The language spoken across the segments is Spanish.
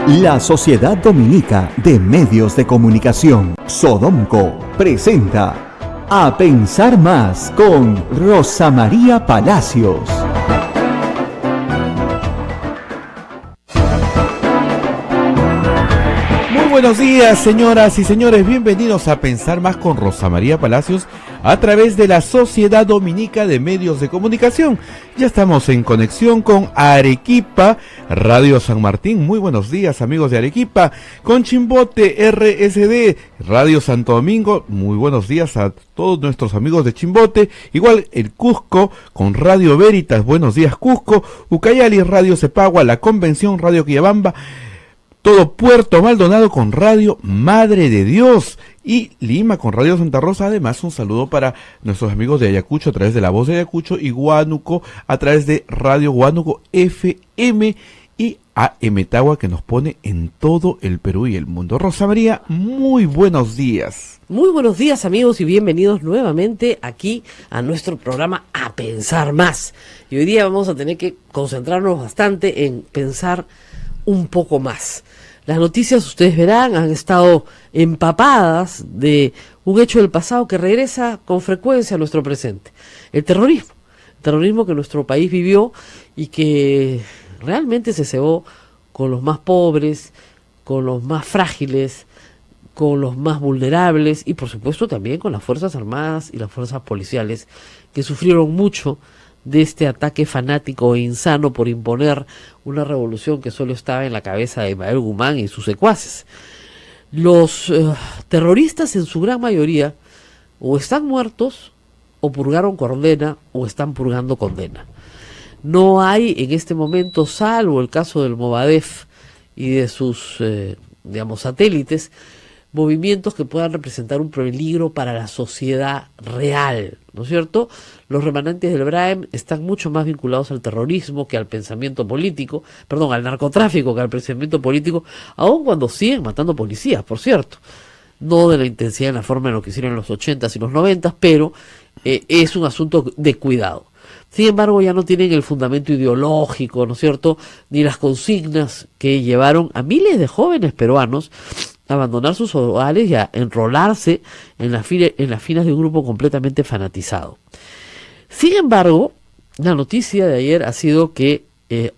La Sociedad Dominica de Medios de Comunicación, Sodomco, presenta A Pensar Más con Rosa María Palacios. Buenos días, señoras y señores, bienvenidos a Pensar Más con Rosa María Palacios a través de la Sociedad Dominica de Medios de Comunicación. Ya estamos en conexión con Arequipa, Radio San Martín. Muy buenos días, amigos de Arequipa. Con Chimbote, RSD, Radio Santo Domingo. Muy buenos días a todos nuestros amigos de Chimbote. Igual el Cusco con Radio Veritas. Buenos días, Cusco. Ucayali, Radio Cepagua, La Convención, Radio Quillabamba. Todo Puerto Maldonado con Radio Madre de Dios y Lima con Radio Santa Rosa. Además, un saludo para nuestros amigos de Ayacucho a través de La Voz de Ayacucho y Huánuco a través de Radio Huánuco FM y AM Tagua, que nos pone en todo el Perú y el mundo. Rosa María, muy buenos días. Muy buenos días, amigos, y bienvenidos nuevamente aquí a nuestro programa A Pensar Más. Y hoy día vamos a tener que concentrarnos bastante en pensar un poco más. Las noticias, ustedes verán, han estado empapadas de un hecho del pasado que regresa con frecuencia a nuestro presente. El terrorismo que nuestro país vivió y que realmente se cebó con los más pobres, con los más frágiles, con los más vulnerables y por supuesto también con las Fuerzas Armadas y las Fuerzas Policiales, que sufrieron mucho de este ataque fanático e insano por imponer una revolución que solo estaba en la cabeza de Ismael Guzmán y sus secuaces. Los terroristas en su gran mayoría o están muertos o purgaron condena o están purgando condena. No hay en este momento, salvo el caso del Movadef y de sus satélites, movimientos que puedan representar un peligro para la sociedad real, ¿no es cierto? Los remanentes del BRAEM están mucho más vinculados al terrorismo que al pensamiento político, al narcotráfico que al pensamiento político, aun cuando siguen matando policías, por cierto. No de la intensidad en la forma en lo que hicieron en los 80s y los 90s, pero es un asunto de cuidado. Sin embargo, ya no tienen el fundamento ideológico, ¿no es cierto?, ni las consignas que llevaron a miles de jóvenes peruanos a abandonar sus hogares y a enrolarse en las filas de un grupo completamente fanatizado. Sin embargo, la noticia de ayer ha sido que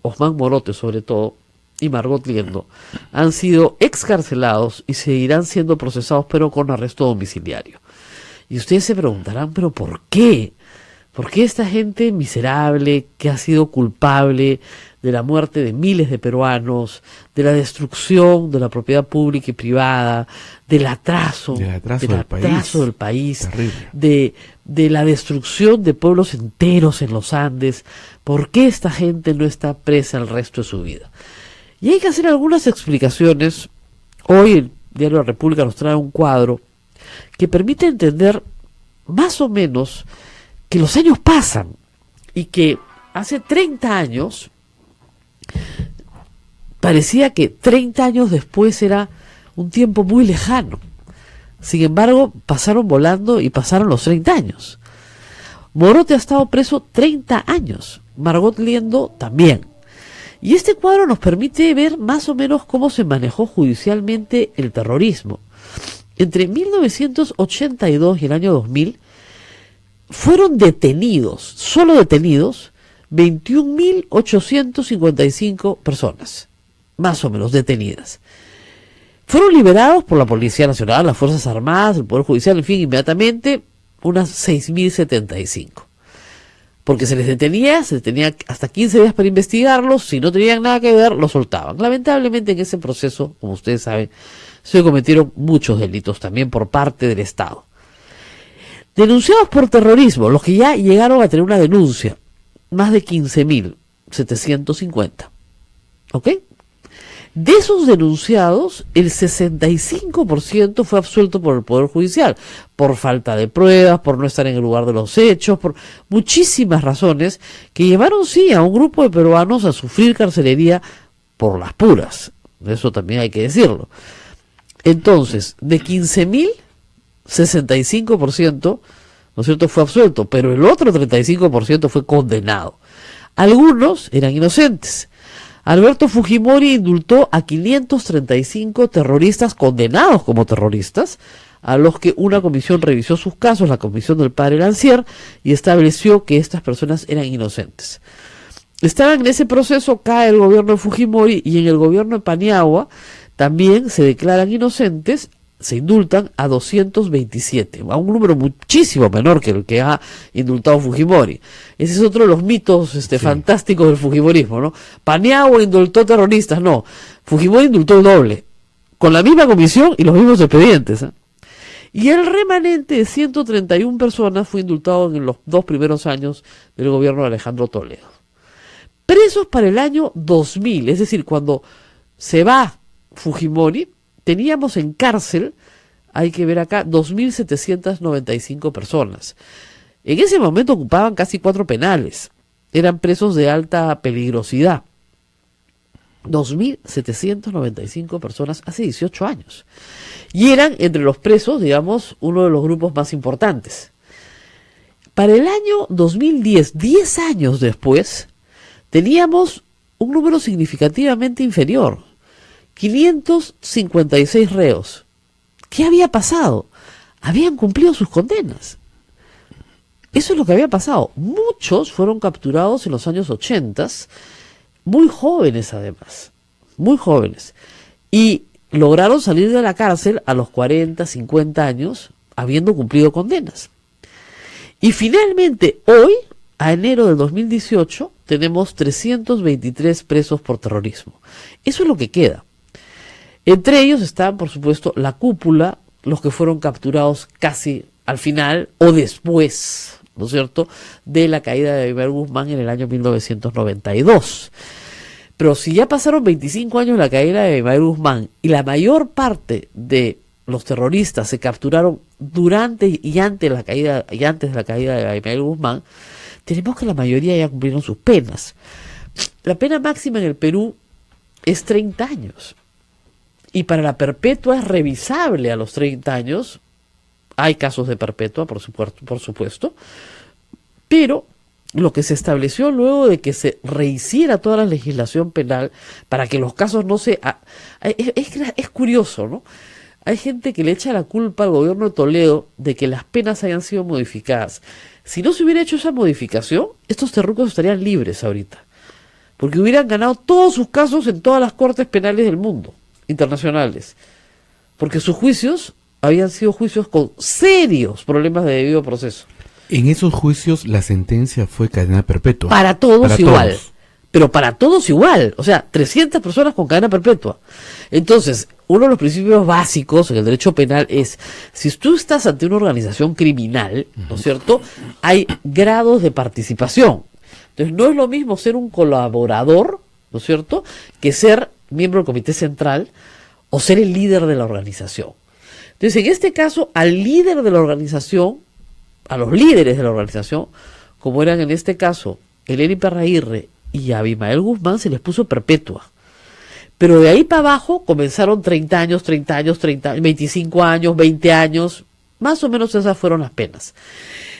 Osman Morote, sobre todo, y Margot Liendo han sido excarcelados y seguirán siendo procesados, pero con arresto domiciliario. Y ustedes se preguntarán, ¿pero por qué? ¿Por qué esta gente miserable que ha sido culpable de la muerte de miles de peruanos, de la destrucción de la propiedad pública y privada, del atraso del país, de la destrucción de pueblos enteros en los Andes? ¿Por qué esta gente no está presa el resto de su vida? Y hay que hacer algunas explicaciones. Hoy el diario La República nos trae un cuadro que permite entender más o menos que los años pasan y que hace 30 años parecía que 30 años después era un tiempo muy lejano. Sin embargo, pasaron volando y pasaron los 30 años. Morote ha estado preso 30 años, Margot Liendo también. Y este cuadro nos permite ver más o menos cómo se manejó judicialmente el terrorismo. Entre 1982 y el año 2000, fueron detenidos, solo detenidos, 21.855 personas, más o menos detenidas. Fueron liberados por la Policía Nacional, las Fuerzas Armadas, el Poder Judicial, en fin, inmediatamente unas 6.075. Porque se les detenía hasta 15 días para investigarlos, si no tenían nada que ver, los soltaban. Lamentablemente en ese proceso, como ustedes saben, se cometieron muchos delitos también por parte del Estado. Denunciados por terrorismo, los que ya llegaron a tener una denuncia, más de 15.750. ¿Ok? De esos denunciados, el 65% fue absuelto por el Poder Judicial, por falta de pruebas, por no estar en el lugar de los hechos, por muchísimas razones que llevaron, sí, a un grupo de peruanos a sufrir carcelería por las puras. Eso también hay que decirlo. Entonces, de 15.000, 65%, ¿no es cierto?, fue absuelto, pero el otro 35% fue condenado. Algunos eran inocentes. Alberto Fujimori indultó a 535 terroristas condenados como terroristas, a los que una comisión revisó sus casos, la comisión del padre Lancier, y estableció que estas personas eran inocentes. Estaban en ese proceso, cae el gobierno de Fujimori, y en el gobierno de Paniagua también se declaran inocentes, se indultan a 227, a un número muchísimo menor que el que ha indultado Fujimori. Ese es otro de los mitos fantásticos del fujimorismo, ¿no? Paniagua indultó terroristas, no. Fujimori indultó el doble, con la misma comisión y los mismos expedientes, ¿eh? Y el remanente de 131 personas fue indultado en los 2 primeros años del gobierno de Alejandro Toledo. Presos para el año 2000, es decir, cuando se va Fujimori, teníamos en cárcel, hay que ver acá, 2.795 personas. En ese momento ocupaban casi 4 penales. Eran presos de alta peligrosidad. 2.795 personas hace 18 años. Y eran entre los presos, digamos, uno de los grupos más importantes. Para el año 2010, 10 años después, teníamos un número significativamente inferior. 556 reos. ¿Qué había pasado? Habían cumplido sus condenas. Eso es lo que había pasado. Muchos fueron capturados en los años 80, muy jóvenes además, muy jóvenes. Y lograron salir de la cárcel a los 40, 50 años, habiendo cumplido condenas. Y finalmente, hoy, a enero del 2018, tenemos 323 presos por terrorismo. Eso es lo que queda. Entre ellos están, por supuesto, la cúpula, los que fueron capturados casi al final o después, ¿no es cierto?, de la caída de Abimael Guzmán en el año 1992. Pero si ya pasaron 25 años de la caída de Abimael Guzmán y la mayor parte de los terroristas se capturaron durante y antes de la caída de Abimael Guzmán, tenemos que la mayoría ya cumplieron sus penas. La pena máxima en el Perú es 30 años. Y para la perpetua es revisable a los 30 años. Hay casos de perpetua, por supuesto. Pero lo que se estableció luego de que se rehiciera toda la legislación penal para que los casos no se... Es curioso, ¿no? Hay gente que le echa la culpa al gobierno de Toledo de que las penas hayan sido modificadas. Si no se hubiera hecho esa modificación, estos terrucos estarían libres ahorita. Porque hubieran ganado todos sus casos en todas las cortes penales del mundo, internacionales. Porque sus juicios habían sido juicios con serios problemas de debido proceso. En esos juicios la sentencia fue cadena perpetua. Para todos igual. Pero para todos igual. O sea, 300 personas con cadena perpetua. Entonces, uno de los principios básicos en el derecho penal es, si tú estás ante una organización criminal, ¿no es cierto?, hay grados de participación. Entonces, no es lo mismo ser un colaborador, ¿no es cierto?, que ser miembro del comité central o ser el líder de la organización. Entonces, en este caso, al líder de la organización, a los líderes de la organización, como eran en este caso Eleni Perraguirre y Abimael Guzmán, se les puso perpetua. Pero de ahí para abajo comenzaron 30 años, 25 años, 20 años, más o menos esas fueron las penas.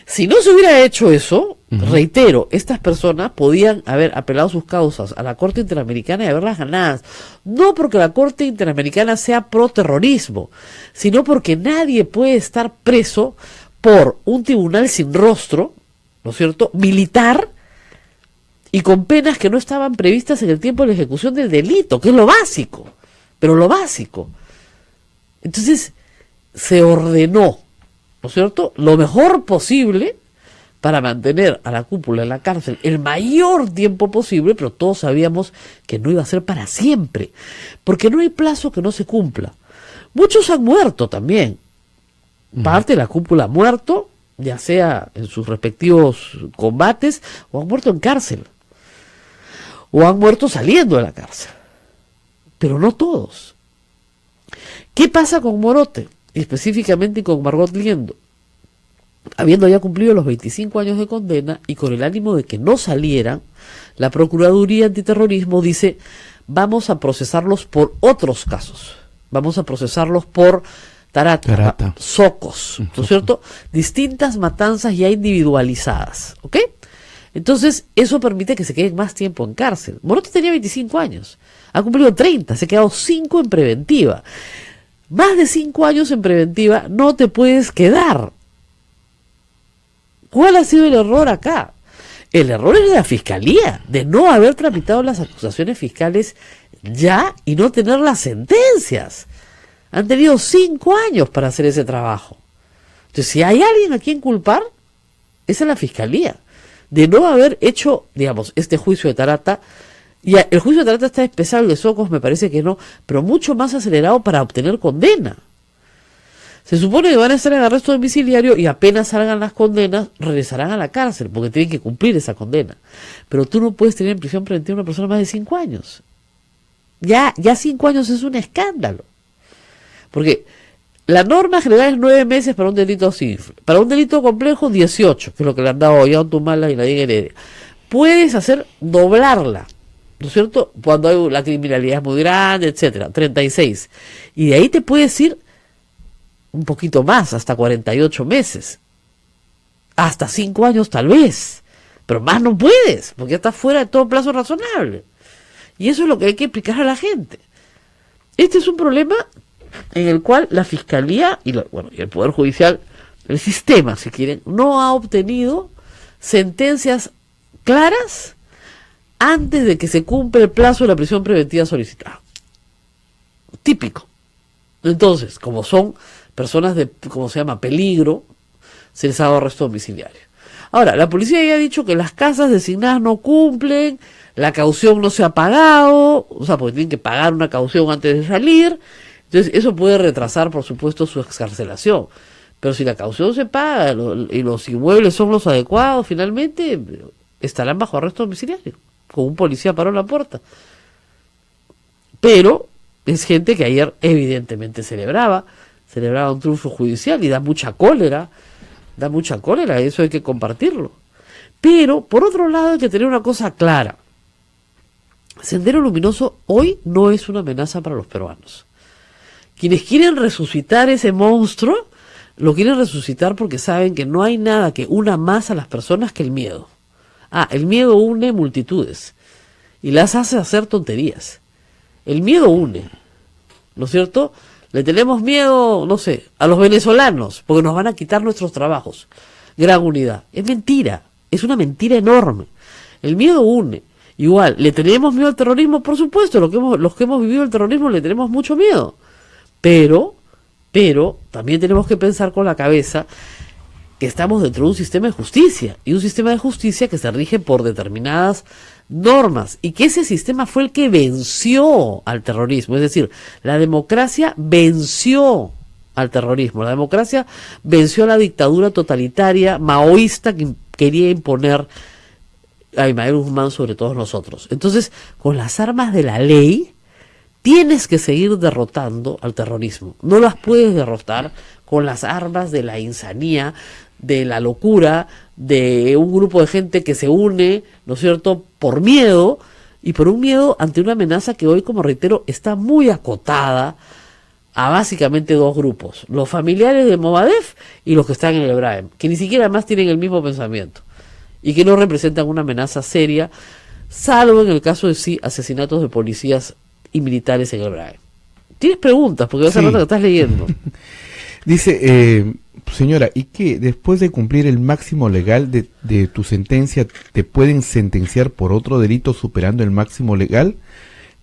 Si no se hubiera hecho eso, reitero, estas personas podían haber apelado sus causas a la Corte Interamericana y haberlas ganadas. No porque la Corte Interamericana sea pro terrorismo, sino porque nadie puede estar preso por un tribunal sin rostro, ¿no es cierto?, militar, y con penas que no estaban previstas en el tiempo de la ejecución del delito, que es lo básico, pero lo básico. Entonces, se ordenó, ¿no es cierto?, lo mejor posible para mantener a la cúpula en la cárcel el mayor tiempo posible, pero todos sabíamos que no iba a ser para siempre, porque no hay plazo que no se cumpla. Muchos han muerto también. Parte de la cúpula ha muerto, ya sea en sus respectivos combates, o han muerto en cárcel, o han muerto saliendo de la cárcel, pero no todos. ¿Qué pasa con Morote? Específicamente con Margot Liendo, habiendo ya cumplido los 25 años de condena y con el ánimo de que no salieran, la Procuraduría Antiterrorismo dice, vamos a procesarlos por otros casos, vamos a procesarlos por Tarata. Socos, ¿no es cierto? Distintas matanzas ya individualizadas, ¿ok? Entonces, eso permite que se queden más tiempo en cárcel. Morote tenía 25 años, ha cumplido 30, se ha quedado 5 en preventiva. Más de 5 años en preventiva no te puedes quedar. ¿Cuál ha sido el error acá? El error es de la Fiscalía, de no haber tramitado las acusaciones fiscales ya y no tener las sentencias. Han tenido 5 años para hacer ese trabajo. Entonces, si hay alguien a quien culpar, esa es la Fiscalía, de no haber hecho, digamos, este juicio de Tarata. Y el juicio de Tarata está especial, el de Socos me parece que no, pero mucho más acelerado para obtener condena. Se supone que van a estar en arresto domiciliario y apenas salgan las condenas, regresarán a la cárcel, porque tienen que cumplir esa condena. Pero tú no puedes tener en prisión preventiva a una persona más de 5 años. Ya 5 años es un escándalo. Porque la norma general es 9 meses para un delito simple. Para un delito complejo, 18, que es lo que le han dado hoy a Tumala y la Diego Heredia. Puedes doblarla, ¿no es cierto? Cuando la criminalidad es muy grande, etcétera, 36. Y de ahí te puedes ir un poquito más, hasta 48 meses. Hasta 5 años tal vez. Pero más no puedes, porque ya estás fuera de todo plazo razonable. Y eso es lo que hay que explicar a la gente. Este es un problema en el cual la Fiscalía y el Poder Judicial, el sistema, si quieren, no ha obtenido sentencias claras antes de que se cumpla el plazo de la prisión preventiva solicitada. Típico. Entonces, como son personas de, ¿cómo se llama?, peligro, se les ha dado arresto domiciliario. Ahora, la policía ya ha dicho que las casas designadas no cumplen, la caución no se ha pagado, o sea, porque tienen que pagar una caución antes de salir. Entonces, eso puede retrasar, por supuesto, su excarcelación. Pero si la caución se paga y los inmuebles son los adecuados, finalmente estarán bajo arresto domiciliario, con un policía paró la puerta. Pero es gente que ayer evidentemente celebraba un triunfo judicial y da mucha cólera, eso hay que compartirlo. Pero, por otro lado, hay que tener una cosa clara. Sendero Luminoso hoy no es una amenaza para los peruanos. Quienes quieren resucitar ese monstruo, lo quieren resucitar porque saben que no hay nada que una más a las personas que el miedo. El miedo une multitudes y las hace hacer tonterías. El miedo une, ¿no es cierto? Le tenemos miedo, no sé, a los venezolanos porque nos van a quitar nuestros trabajos. Gran unidad. Es mentira, es una mentira enorme. El miedo une. Igual, ¿le tenemos miedo al terrorismo? Por supuesto, los que hemos vivido el terrorismo le tenemos mucho miedo. Pero también tenemos que pensar con la cabeza que estamos dentro de un sistema de justicia, y un sistema de justicia que se rige por determinadas normas, y que ese sistema fue el que venció al terrorismo. Es decir, la democracia venció al terrorismo, la democracia venció a la dictadura totalitaria maoísta que quería imponer a Ismael Guzmán sobre todos nosotros. Entonces, con las armas de la ley tienes que seguir derrotando al terrorismo. No las puedes derrotar con las armas de la insanía, de la locura, de un grupo de gente que se une, ¿no es cierto?, por miedo, y por un miedo ante una amenaza que hoy, como reitero, está muy acotada a básicamente 2 grupos: los familiares de Movadef y los que están en el EBRAEM, que ni siquiera más tienen el mismo pensamiento y que no representan una amenaza seria, salvo en el caso de sí asesinatos de policías y militares en el EBRAEM. ¿Tienes preguntas? Porque hace rato que estás leyendo. Dice, señora, ¿y qué? Después de cumplir el máximo legal de tu sentencia, ¿te pueden sentenciar por otro delito superando el máximo legal?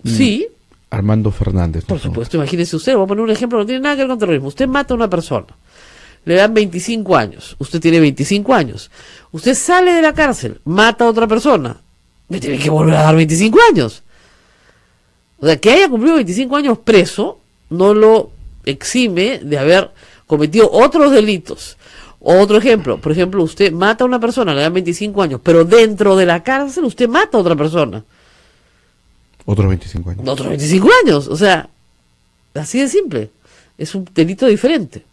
Sí. Armando Fernández. Por supuesto, imagínese usted, voy a poner un ejemplo, no tiene nada que ver con terrorismo. Usted mata a una persona, le dan 25 años, usted tiene 25 años, usted sale de la cárcel, mata a otra persona, le tiene que volver a dar 25 años. O sea, que haya cumplido 25 años preso no lo exime de haber cometido otros delitos. Otro ejemplo, por ejemplo, usted mata a una persona, le dan 25 años, pero dentro de la cárcel usted mata a otra persona. Otros 25 años. Otros 25 años, o sea, así de simple. Es un delito diferente.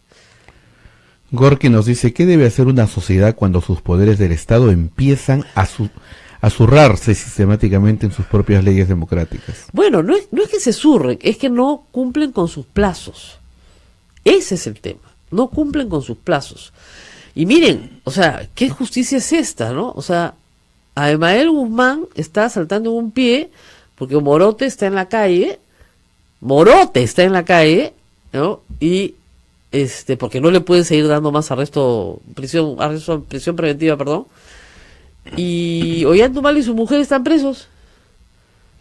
Gorky nos dice, ¿qué debe hacer una sociedad cuando sus poderes del Estado empiezan a zurrarse sistemáticamente en sus propias leyes democráticas? Bueno, no es que se zurren, es que no cumplen con sus plazos. Ese es el tema, no cumplen con sus plazos. Y miren, o sea, ¿qué justicia es esta, no? O sea, Abimael Guzmán está saltando en un pie porque Morote está en la calle, ¿no? Y porque no le pueden seguir dando más prisión preventiva, perdón. Y Ollantaytamala y su mujer están presos.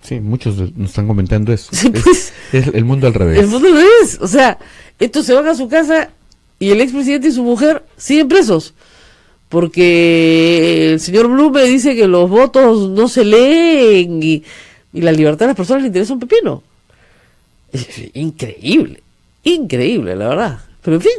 Sí, muchos nos están comentando eso. Sí, pues, es el mundo al revés. El mundo al revés. O sea, estos se van a su casa y el expresidente y su mujer siguen presos. Porque el señor Blume dice que los votos no se leen y la libertad de las personas le interesa un pepino. Es increíble, la verdad. Pero en fin,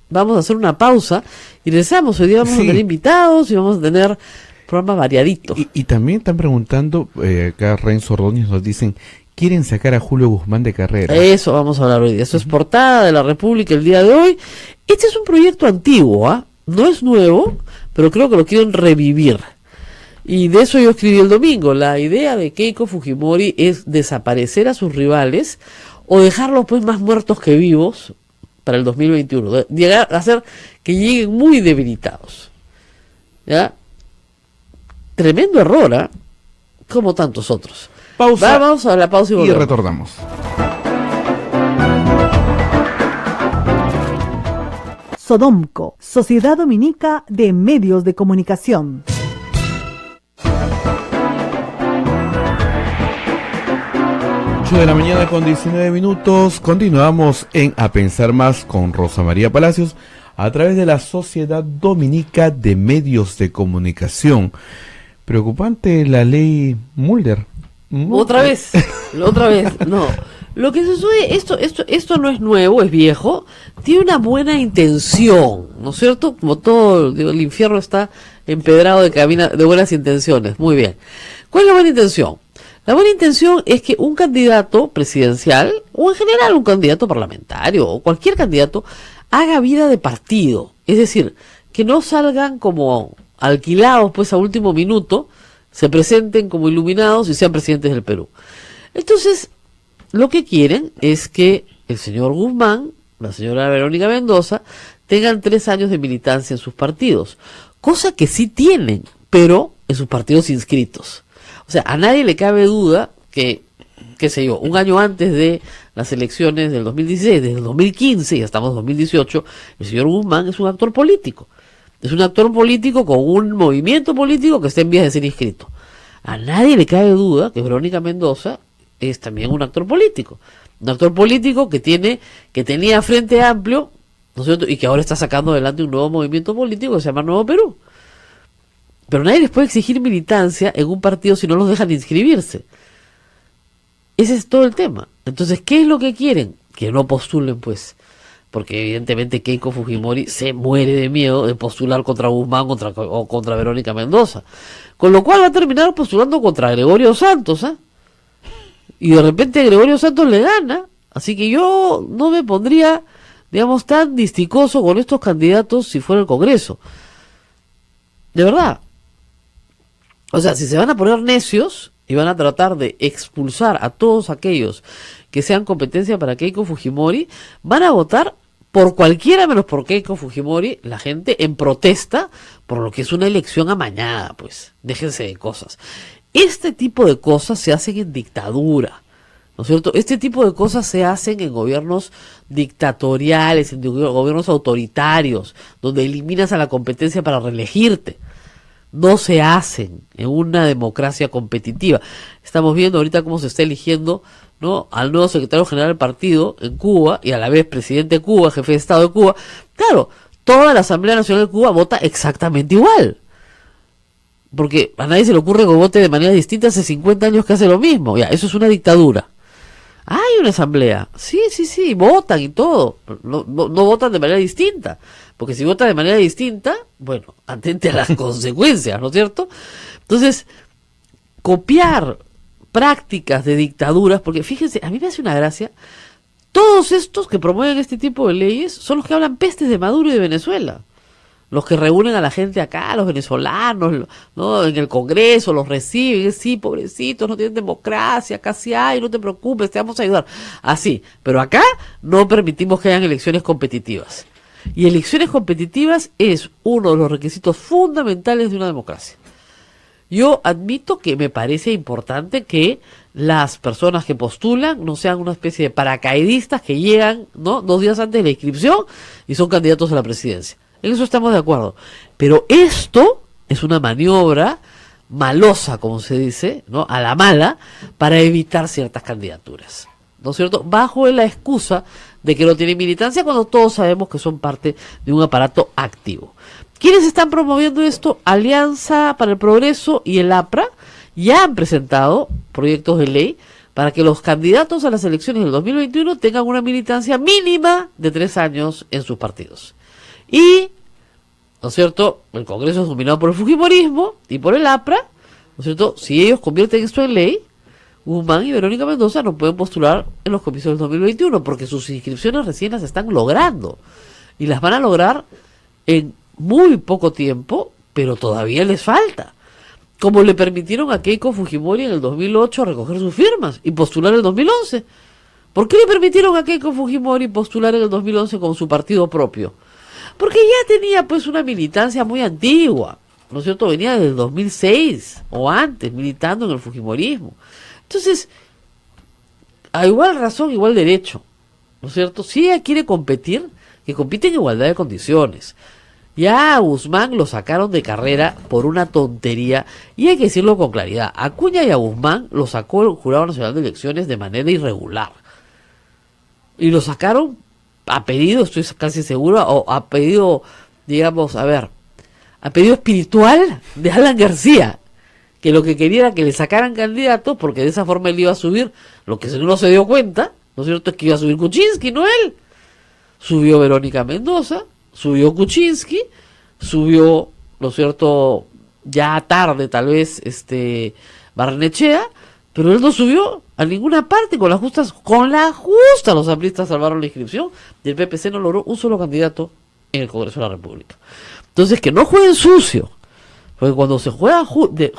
vamos a hacer una pausa y regresamos. Hoy día vamos a tener invitados y vamos a tener programa variadito. Y también están preguntando, acá Renzo Ordóñez nos dicen, quieren sacar a Julio Guzmán de carrera. Eso vamos a hablar hoy día. Eso es portada de La República el día de hoy. Este es un proyecto antiguo, ¿ah? No es nuevo, pero creo que lo quieren revivir. Y de eso yo escribí el domingo. La idea de Keiko Fujimori es desaparecer a sus rivales o dejarlos pues más muertos que vivos para el 2021. Llegar a hacer que lleguen muy debilitados. ¿Ya? Tremendo error, ¿eh? Como tantos otros. Pausa. Vamos a la pausa y volvemos. Y retornamos. Sodomco, Sociedad Dominica de Medios de Comunicación. De la mañana con 19 minutos. Continuamos en A Pensar Más con Rosa María Palacios a través de la Sociedad Dominica de Medios de Comunicación. Preocupante la ley Mulder. ¿No? Otra vez, no. Lo que sucede, esto no es nuevo, es viejo, tiene una buena intención, ¿no es cierto? Como todo, el infierno está empedrado de buenas intenciones. Muy bien. ¿Cuál es la buena intención? La buena intención es que un candidato presidencial, o en general un candidato parlamentario, o cualquier candidato, haga vida de partido. Es decir, que no salgan como alquilados pues a último minuto, se presenten como iluminados y sean presidentes del Perú. Entonces, lo que quieren es que el señor Guzmán, la señora Verónica Mendoza, tengan 3 años de militancia en sus partidos. Cosa que sí tienen, pero en sus partidos inscritos. O sea, a nadie le cabe duda que, qué sé yo, un año antes de las elecciones del 2016, desde el 2015, ya estamos en 2018, el señor Guzmán es un actor político. Es un actor político con un movimiento político que está en vías de ser inscrito. A nadie le cabe duda que Verónica Mendoza es también un actor político. Un actor político que tenía Frente Amplio, ¿no es cierto? Y que ahora está sacando adelante un nuevo movimiento político que se llama Nuevo Perú. Pero nadie les puede exigir militancia en un partido si no los dejan inscribirse. Ese es todo el tema. Entonces, ¿qué es lo que quieren? Que no postulen, pues. Porque evidentemente Keiko Fujimori se muere de miedo de postular contra Guzmán o contra Verónica Mendoza. Con lo cual va a terminar postulando contra Gregorio Santos, ¿eh? Y de repente Gregorio Santos le gana. Así que yo no me pondría, digamos, tan disticoso con estos candidatos si fuera el Congreso. De verdad. O sea, si se van a poner necios y van a tratar de expulsar a todos aquellos que sean competencia para Keiko Fujimori, van a votar por cualquiera menos por Keiko Fujimori, la gente en protesta por lo que es una elección amañada, pues. Déjense de cosas. Este tipo de cosas se hacen en dictadura, ¿no es cierto? Este tipo de cosas se hacen en gobiernos dictatoriales, en gobiernos autoritarios, donde eliminas a la competencia para reelegirte. No se hacen en una democracia competitiva. Estamos viendo ahorita cómo se está eligiendo, ¿no?, al nuevo secretario general del partido en Cuba y a la vez presidente de Cuba, jefe de Estado de Cuba. Claro, toda la Asamblea Nacional de Cuba vota exactamente igual. Porque a nadie se le ocurre que vote de manera distinta hace 50 años que hace lo mismo. Ya, eso es una dictadura. Hay una asamblea. Sí, votan y todo. No votan de manera distinta. Porque si votan de manera distinta, bueno, atente a las consecuencias, ¿no es cierto? Entonces, copiar prácticas de dictaduras, porque fíjense, a mí me hace una gracia, todos estos que promueven este tipo de leyes son los que hablan pestes de Maduro y de Venezuela. Los que reúnen a la gente acá, los venezolanos, ¿no?, en el Congreso, los reciben, sí, pobrecitos, no tienen democracia, casi hay, no te preocupes, te vamos a ayudar. Así, pero acá no permitimos que hayan elecciones competitivas. Y elecciones competitivas es uno de los requisitos fundamentales de una democracia. Yo admito que me parece importante que las personas que postulan no sean una especie de paracaidistas que llegan, ¿no?, 2 días antes de la inscripción y son candidatos a la presidencia. En eso estamos de acuerdo. Pero esto es una maniobra malosa, como se dice, ¿no?, a la mala, para evitar ciertas candidaturas, ¿no es cierto?, bajo la excusa de que no tienen militancia, cuando todos sabemos que son parte de un aparato activo. ¿Quiénes están promoviendo esto? Alianza para el Progreso y el APRA ya han presentado proyectos de ley para que los candidatos a las elecciones del 2021 tengan una militancia mínima de 3 años en sus partidos. Y, ¿no es cierto?, el Congreso es dominado por el fujimorismo y por el APRA, ¿no es cierto?, si ellos convierten esto en ley, Guzmán y Verónica Mendoza no pueden postular en los comicios del 2021 porque sus inscripciones recién las están logrando y las van a lograr en muy poco tiempo, pero todavía les falta. Como le permitieron a Keiko Fujimori en el 2008 recoger sus firmas y postular en el 2011. ¿Por qué le permitieron a Keiko Fujimori postular en el 2011 con su partido propio? Porque ya tenía pues una militancia muy antigua, ¿no es cierto? Venía desde el 2006 o antes militando en el fujimorismo. Entonces, a igual razón, igual derecho, ¿no es cierto? Si ella quiere competir, que compite en igualdad de condiciones. Ya a Guzmán lo sacaron de carrera por una tontería, y hay que decirlo con claridad. A Acuña y a Guzmán lo sacó el Jurado Nacional de Elecciones de manera irregular. Y lo sacaron a pedido, estoy casi seguro, o a pedido, digamos, a pedido espiritual de Alan García, que lo que quería era que le sacaran candidatos, porque de esa forma él iba a subir, lo que no se dio cuenta, ¿no es cierto?, es que iba a subir Kuczynski, no él. Subió Verónica Mendoza, subió Kuczynski, subió, ¿no es cierto?, ya tarde tal vez, Barnechea, pero él no subió a ninguna parte. Con la justa los apristas salvaron la inscripción y el PPC no logró un solo candidato en el Congreso de la República. Entonces, que no jueguen sucio, porque cuando se juega de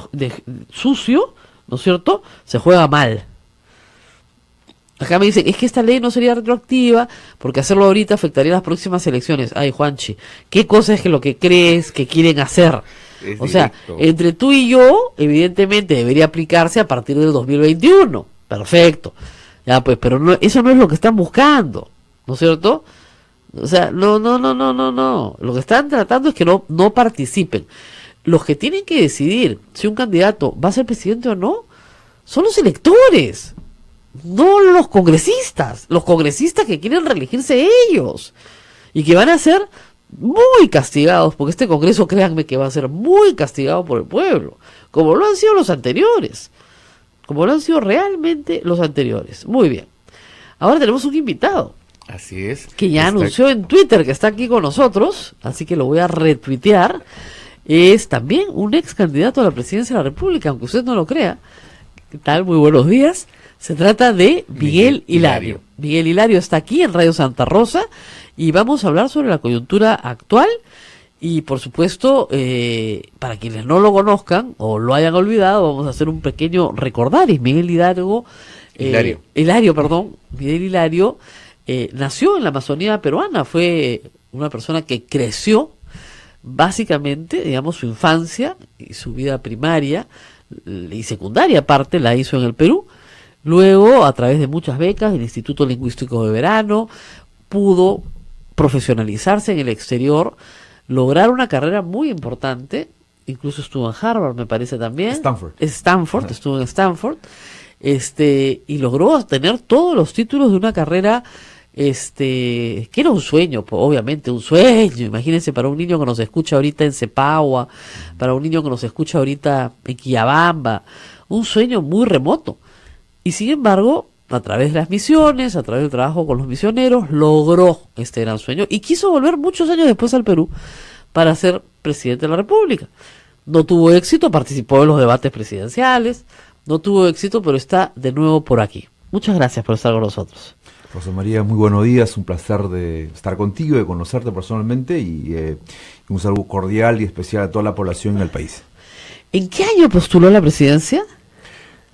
sucio, ¿no es cierto?, se juega mal. Acá me dicen, es que esta ley no sería retroactiva porque hacerlo ahorita afectaría las próximas elecciones. Ay, Juanchi, ¿qué cosa es que lo que crees que quieren hacer? Es o sea, directo. entre tú y yo, evidentemente debería aplicarse a partir del 2021. Perfecto. Ya, pues, pero no, eso no es lo que están buscando, ¿no es cierto? O sea, no. Lo que están tratando es que no participen. Los que tienen que decidir si un candidato va a ser presidente o no son los electores, no los congresistas que quieren reelegirse ellos y que van a ser muy castigados, porque este Congreso, créanme, que va a ser muy castigado por el pueblo, como lo han sido los anteriores, como lo han sido realmente los anteriores. Muy bien, ahora tenemos un invitado Así es. que ya anunció en Twitter que está aquí con nosotros, así que lo voy a retuitear. Es también un ex candidato a la presidencia de la República, aunque usted no lo crea. ¿Qué tal? Muy buenos días. Se trata de Miguel Hilario. Miguel Hilario está aquí en Radio Santa Rosa y vamos a hablar sobre la coyuntura actual y, por supuesto, para quienes no lo conozcan o lo hayan olvidado, vamos a hacer un pequeño recordaris. Miguel Miguel Hilario nació en la Amazonía peruana, fue una persona que creció básicamente, digamos, su infancia y su vida primaria y secundaria aparte la hizo en el Perú. Luego, a través de muchas becas del Instituto Lingüístico de Verano, pudo profesionalizarse en el exterior, lograr una carrera muy importante, incluso estuvo en Harvard, me parece también. Stanford, estuvo en Stanford, y logró tener todos los títulos de una carrera, que era un sueño, obviamente, un sueño. Imagínense, para un niño que nos escucha ahorita en Cepagua, para un niño que nos escucha ahorita en Quillabamba, un sueño muy remoto. Y sin embargo, a través de las misiones, a través del trabajo con los misioneros, logró este gran sueño y quiso volver muchos años después al Perú para ser presidente de la República. No tuvo éxito, participó en los debates presidenciales, no tuvo éxito, pero está de nuevo por aquí. Muchas gracias por estar con nosotros. Rosa María, muy buenos días, un placer de estar contigo, de conocerte personalmente y un saludo cordial y especial a toda la población en el país. ¿En qué año postuló a la presidencia?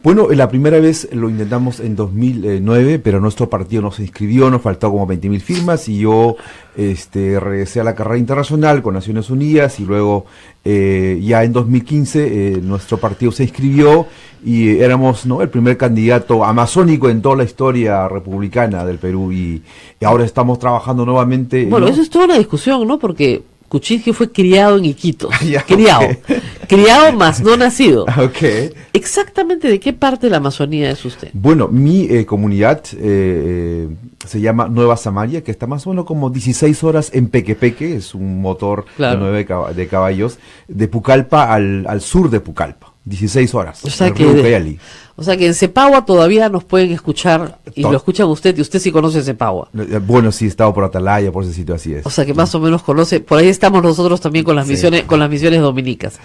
Bueno, la primera vez lo intentamos en 2009, pero nuestro partido no se inscribió, nos faltó como 20.000 firmas y yo regresé a la carrera internacional con Naciones Unidas y luego ya en 2015 nuestro partido se inscribió y éramos, ¿no?, el primer candidato amazónico en toda la historia republicana del Perú y ahora estamos trabajando nuevamente. Bueno, ¿no? eso es toda una discusión, ¿no? Porque Kuczynski fue criado en Iquitos, Ya, criado, ok. criado más no nacido. Ok. Exactamente de qué parte de la Amazonía es usted. Bueno, mi comunidad se llama Nueva Samaria, que está más o menos como 16 horas en Pequepeque, es un motor Claro. de 9 de caballos, de Pucallpa al sur de Pucallpa. 16 horas. O sea el que río Ucayali. O sea que en Cepagua todavía nos pueden escuchar y To- lo escuchan usted y usted sí conoce Cepagua. Bueno, sí, he estado por Atalaya, por ese sitio, así es. O sea que más o menos conoce, por ahí estamos nosotros también con las Sí. misiones dominicas.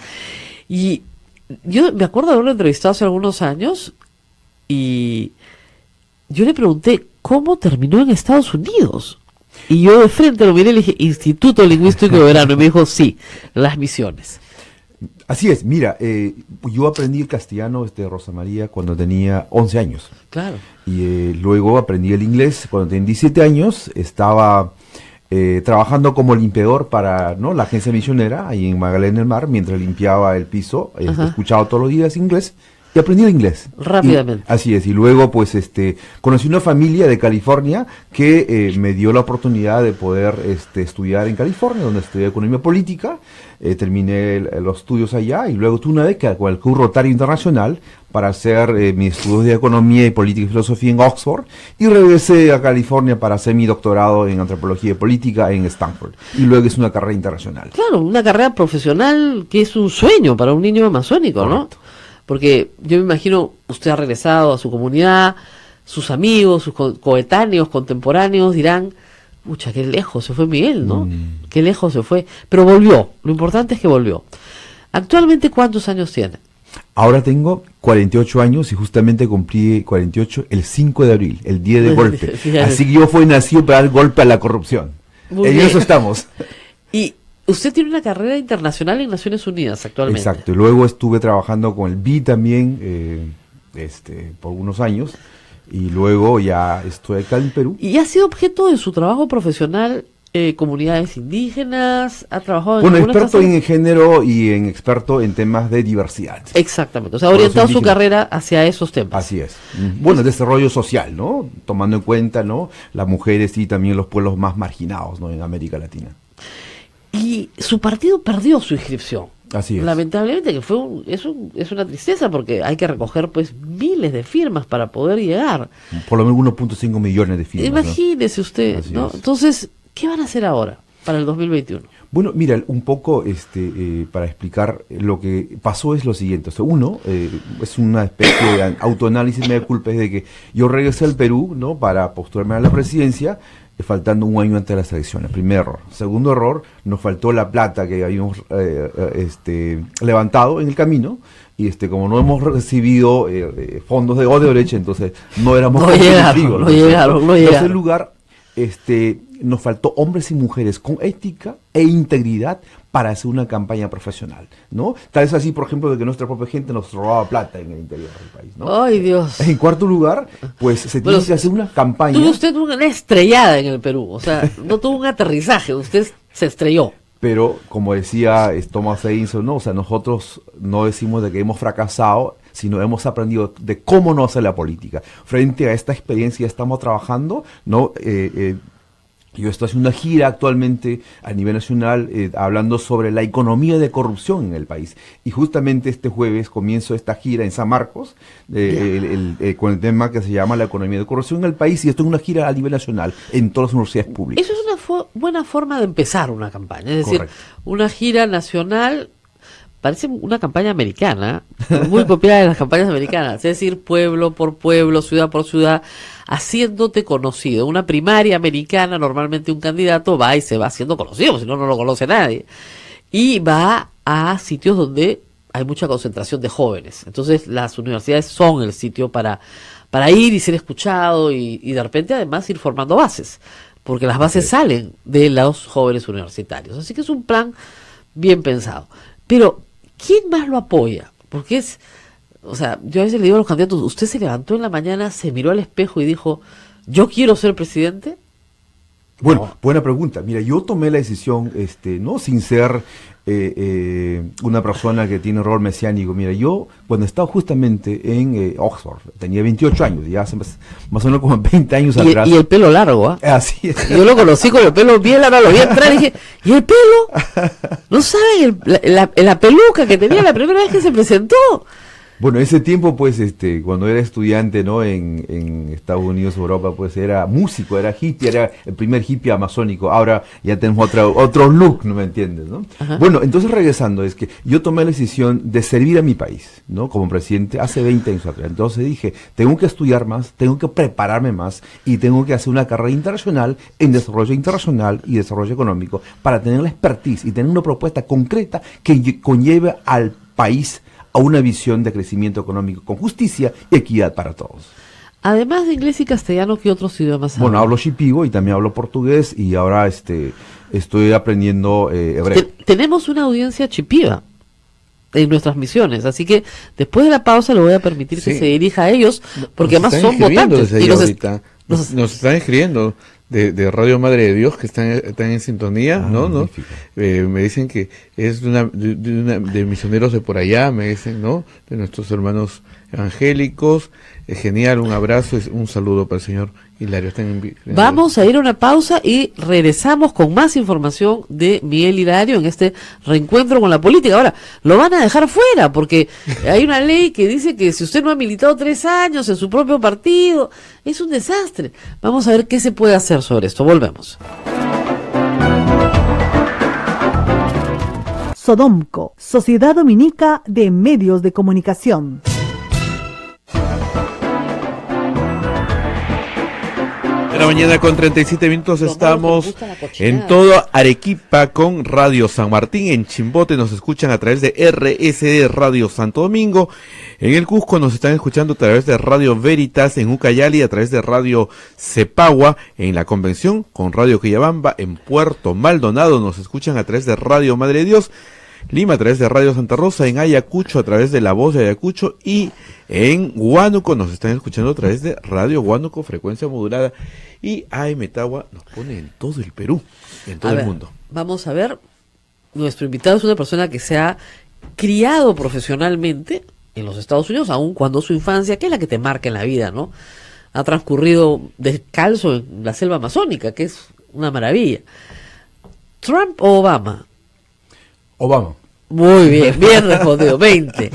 Y yo me acuerdo de haberlo entrevistado hace algunos años y yo le pregunté cómo terminó en Estados Unidos. Y yo de frente lo miré y le dije, Instituto Lingüístico de Verano. Y me dijo, sí, las misiones. Así es, mira, yo aprendí el castellano, Rosa María, cuando tenía 11 años. Claro. Y luego aprendí el inglés cuando tenía 17 años. Estaba trabajando como limpiador para, ¿no?, la agencia misionera ahí en Magdalena del Mar, mientras limpiaba el piso. Ajá. Escuchaba todos los días inglés y aprendí el inglés. Rápidamente. Y así es. Y luego, pues, conocí una familia de California que me dio la oportunidad de poder estudiar en California, donde estudié economía política. Terminé los estudios allá y luego tuve una beca con el Club Rotario Internacional para hacer mis estudios de economía y política y filosofía en Oxford y regresé a California para hacer mi doctorado en antropología y política en Stanford y luego hice una carrera internacional. Claro, una carrera profesional que es un sueño para un niño amazónico, ¿no? Correcto. Porque yo me imagino, usted ha regresado a su comunidad, sus amigos, sus coetáneos, contemporáneos dirán, pucha, qué lejos se fue Miguel, ¿no? Qué lejos se fue. Pero volvió, lo importante es que volvió. Actualmente, ¿cuántos años tiene? Ahora tengo 48 años y justamente cumplí 48 el 5 de abril, el día de golpe. Fíjate. Así que yo fui nacido para dar golpe a la corrupción. Muy En bien. eso estamos. Y usted tiene una carrera internacional en Naciones Unidas actualmente. Exacto. Y luego estuve trabajando con el BI también por unos años. Y luego ya estoy acá en Perú. Y ha sido objeto de su trabajo profesional comunidades indígenas, ha trabajado en Bueno, algunas experto casas- en género y experto en temas de diversidad. Exactamente, o sea, ha Pueblos orientado su indígenas. carrera hacia esos temas. Así es. Bueno, desarrollo social, ¿no? Tomando en cuenta, ¿no?, las mujeres y también los pueblos más marginados, ¿no?, en América Latina. Y su partido perdió su inscripción. Así es. Lamentablemente, que es una tristeza porque hay que recoger pues miles de firmas para poder llegar. Por lo menos 1.5 millones de firmas, ¿no? Imagínese usted, Así ¿no? es. Entonces, ¿qué van a hacer ahora para el 2021? Bueno, mira, un poco para explicar lo que pasó es lo siguiente. O sea, uno, es una especie de autoanálisis, me da culpa, es de que yo regresé al Perú, ¿no?, para postularme a la presidencia, faltando un año antes de las elecciones. Primer error. Segundo error, nos faltó la plata que habíamos levantado en el camino. Y como no hemos recibido fondos de Odebrecht, entonces no éramos No competitivos. llegaron. En tercer lugar, nos faltó hombres y mujeres con ética e integridad para hacer una campaña profesional, ¿no? Tal es así, por ejemplo, de que nuestra propia gente nos robaba plata en el interior del país, ¿no? Ay, Dios. En cuarto lugar, pues se Bueno, tiene que hacer una campaña. Tuvo usted una estrellada en el Perú, o sea, no tuvo un aterrizaje, usted se estrelló. Pero, como decía Thomas Edison, ¿no? O sea, nosotros no decimos de que hemos fracasado, sino hemos aprendido de cómo no hacer la política. Frente a esta experiencia estamos trabajando, ¿no? Yo estoy haciendo una gira actualmente a nivel nacional hablando sobre la economía de corrupción en el país. Y justamente este jueves comienzo esta gira en San Marcos con el tema que se llama la economía de corrupción en el país. Y esto es una gira a nivel nacional en todas las universidades públicas. Eso es una buena forma de empezar una campaña, es decir, Correcto. una gira nacional. Parece una campaña americana, muy copiada de las campañas americanas, es decir, pueblo por pueblo, ciudad por ciudad, haciéndote conocido. Una primaria americana, normalmente un candidato va y se va haciendo conocido, si no, no lo conoce nadie. Y va a sitios donde hay mucha concentración de jóvenes. Entonces, las universidades son el sitio para ir y ser escuchado y de repente, además, ir formando bases, porque las bases salen de los jóvenes universitarios. Así que es un plan bien pensado. Pero, ¿quién más lo apoya? Porque O sea, yo a veces le digo a los candidatos, ¿usted se levantó en la mañana, se miró al espejo y dijo, yo quiero ser presidente? Bueno, No. buena pregunta. Mira, yo tomé la decisión, no sin ser una persona que tiene rol mesiánico. Mira, yo cuando estaba justamente en Oxford, tenía 28 años, ya hace más o menos como 20 años atrás. Y el pelo largo, ¿ah? Así es. Yo lo conocí con el pelo bien largo, lo vi entrar y dije, ¿y el pelo? ¿No saben la peluca que tenía la primera vez que se presentó? Bueno, ese tiempo, pues, cuando era estudiante, ¿no? En Estados Unidos, Europa, pues era músico, era hippie, era el primer hippie amazónico. Ahora ya tenemos otro look, ¿no me entiendes, no? Ajá. Bueno, entonces regresando, es que yo tomé la decisión de servir a mi país, ¿no? Como presidente hace 20 años atrás. Entonces dije, tengo que estudiar más, tengo que prepararme más y tengo que hacer una carrera internacional en desarrollo internacional y desarrollo económico para tener la expertise y tener una propuesta concreta que conlleve al país a una visión de crecimiento económico con justicia y equidad para todos. Además de inglés y castellano, ¿qué otros idiomas hablan? Bueno, hablo shipibo y también hablo portugués y ahora estoy aprendiendo hebreo. Tenemos una audiencia chipiva en nuestras misiones, así que después de la pausa le voy a permitir que Sí. se dirija a ellos, porque Nos además están son escribiendo votantes. desde Y allá nos ahorita. Nos están escribiendo de Radio Madre de Dios, que están en sintonía, ¿no? Magnífico. Me dicen que es de misioneros de por allá, me dicen, ¿no? De nuestros hermanos evangélicos. Es genial, un abrazo, un saludo para el señor Hilario. Vamos a ir a una pausa y regresamos con más información de Miguel Hilario en este reencuentro con la política. Ahora, lo van a dejar fuera porque hay una ley que dice que si usted no ha militado 3 años en su propio partido, es un desastre. Vamos a ver qué se puede hacer sobre esto. Volvemos. Sodomco, Sociedad Dominica de Medios de Comunicación. De la mañana con 37 minutos Tomás, estamos nos gusta la cochinada. en todo Arequipa con Radio San Martín. En Chimbote nos escuchan a través de RSD Radio Santo Domingo. En el Cusco nos están escuchando a través de Radio Veritas. En Ucayali a través de Radio Cepagua. En la Convención con Radio Quillabamba. En Puerto Maldonado nos escuchan a través de Radio Madre de Dios. Lima a través de Radio Santa Rosa, en Ayacucho a través de La Voz de Ayacucho y en Huánuco nos están escuchando a través de Radio Huánuco, frecuencia modulada, y AM Tagua nos pone en todo el Perú, en todo A el ver, mundo. Vamos a ver, nuestro invitado es una persona que se ha criado profesionalmente en los Estados Unidos, aun cuando su infancia, que es la que te marca en la vida, ¿no? Ha transcurrido descalzo en la selva amazónica, que es una maravilla. ¿Trump o Obama? Obama. Muy bien, bien respondido. 20.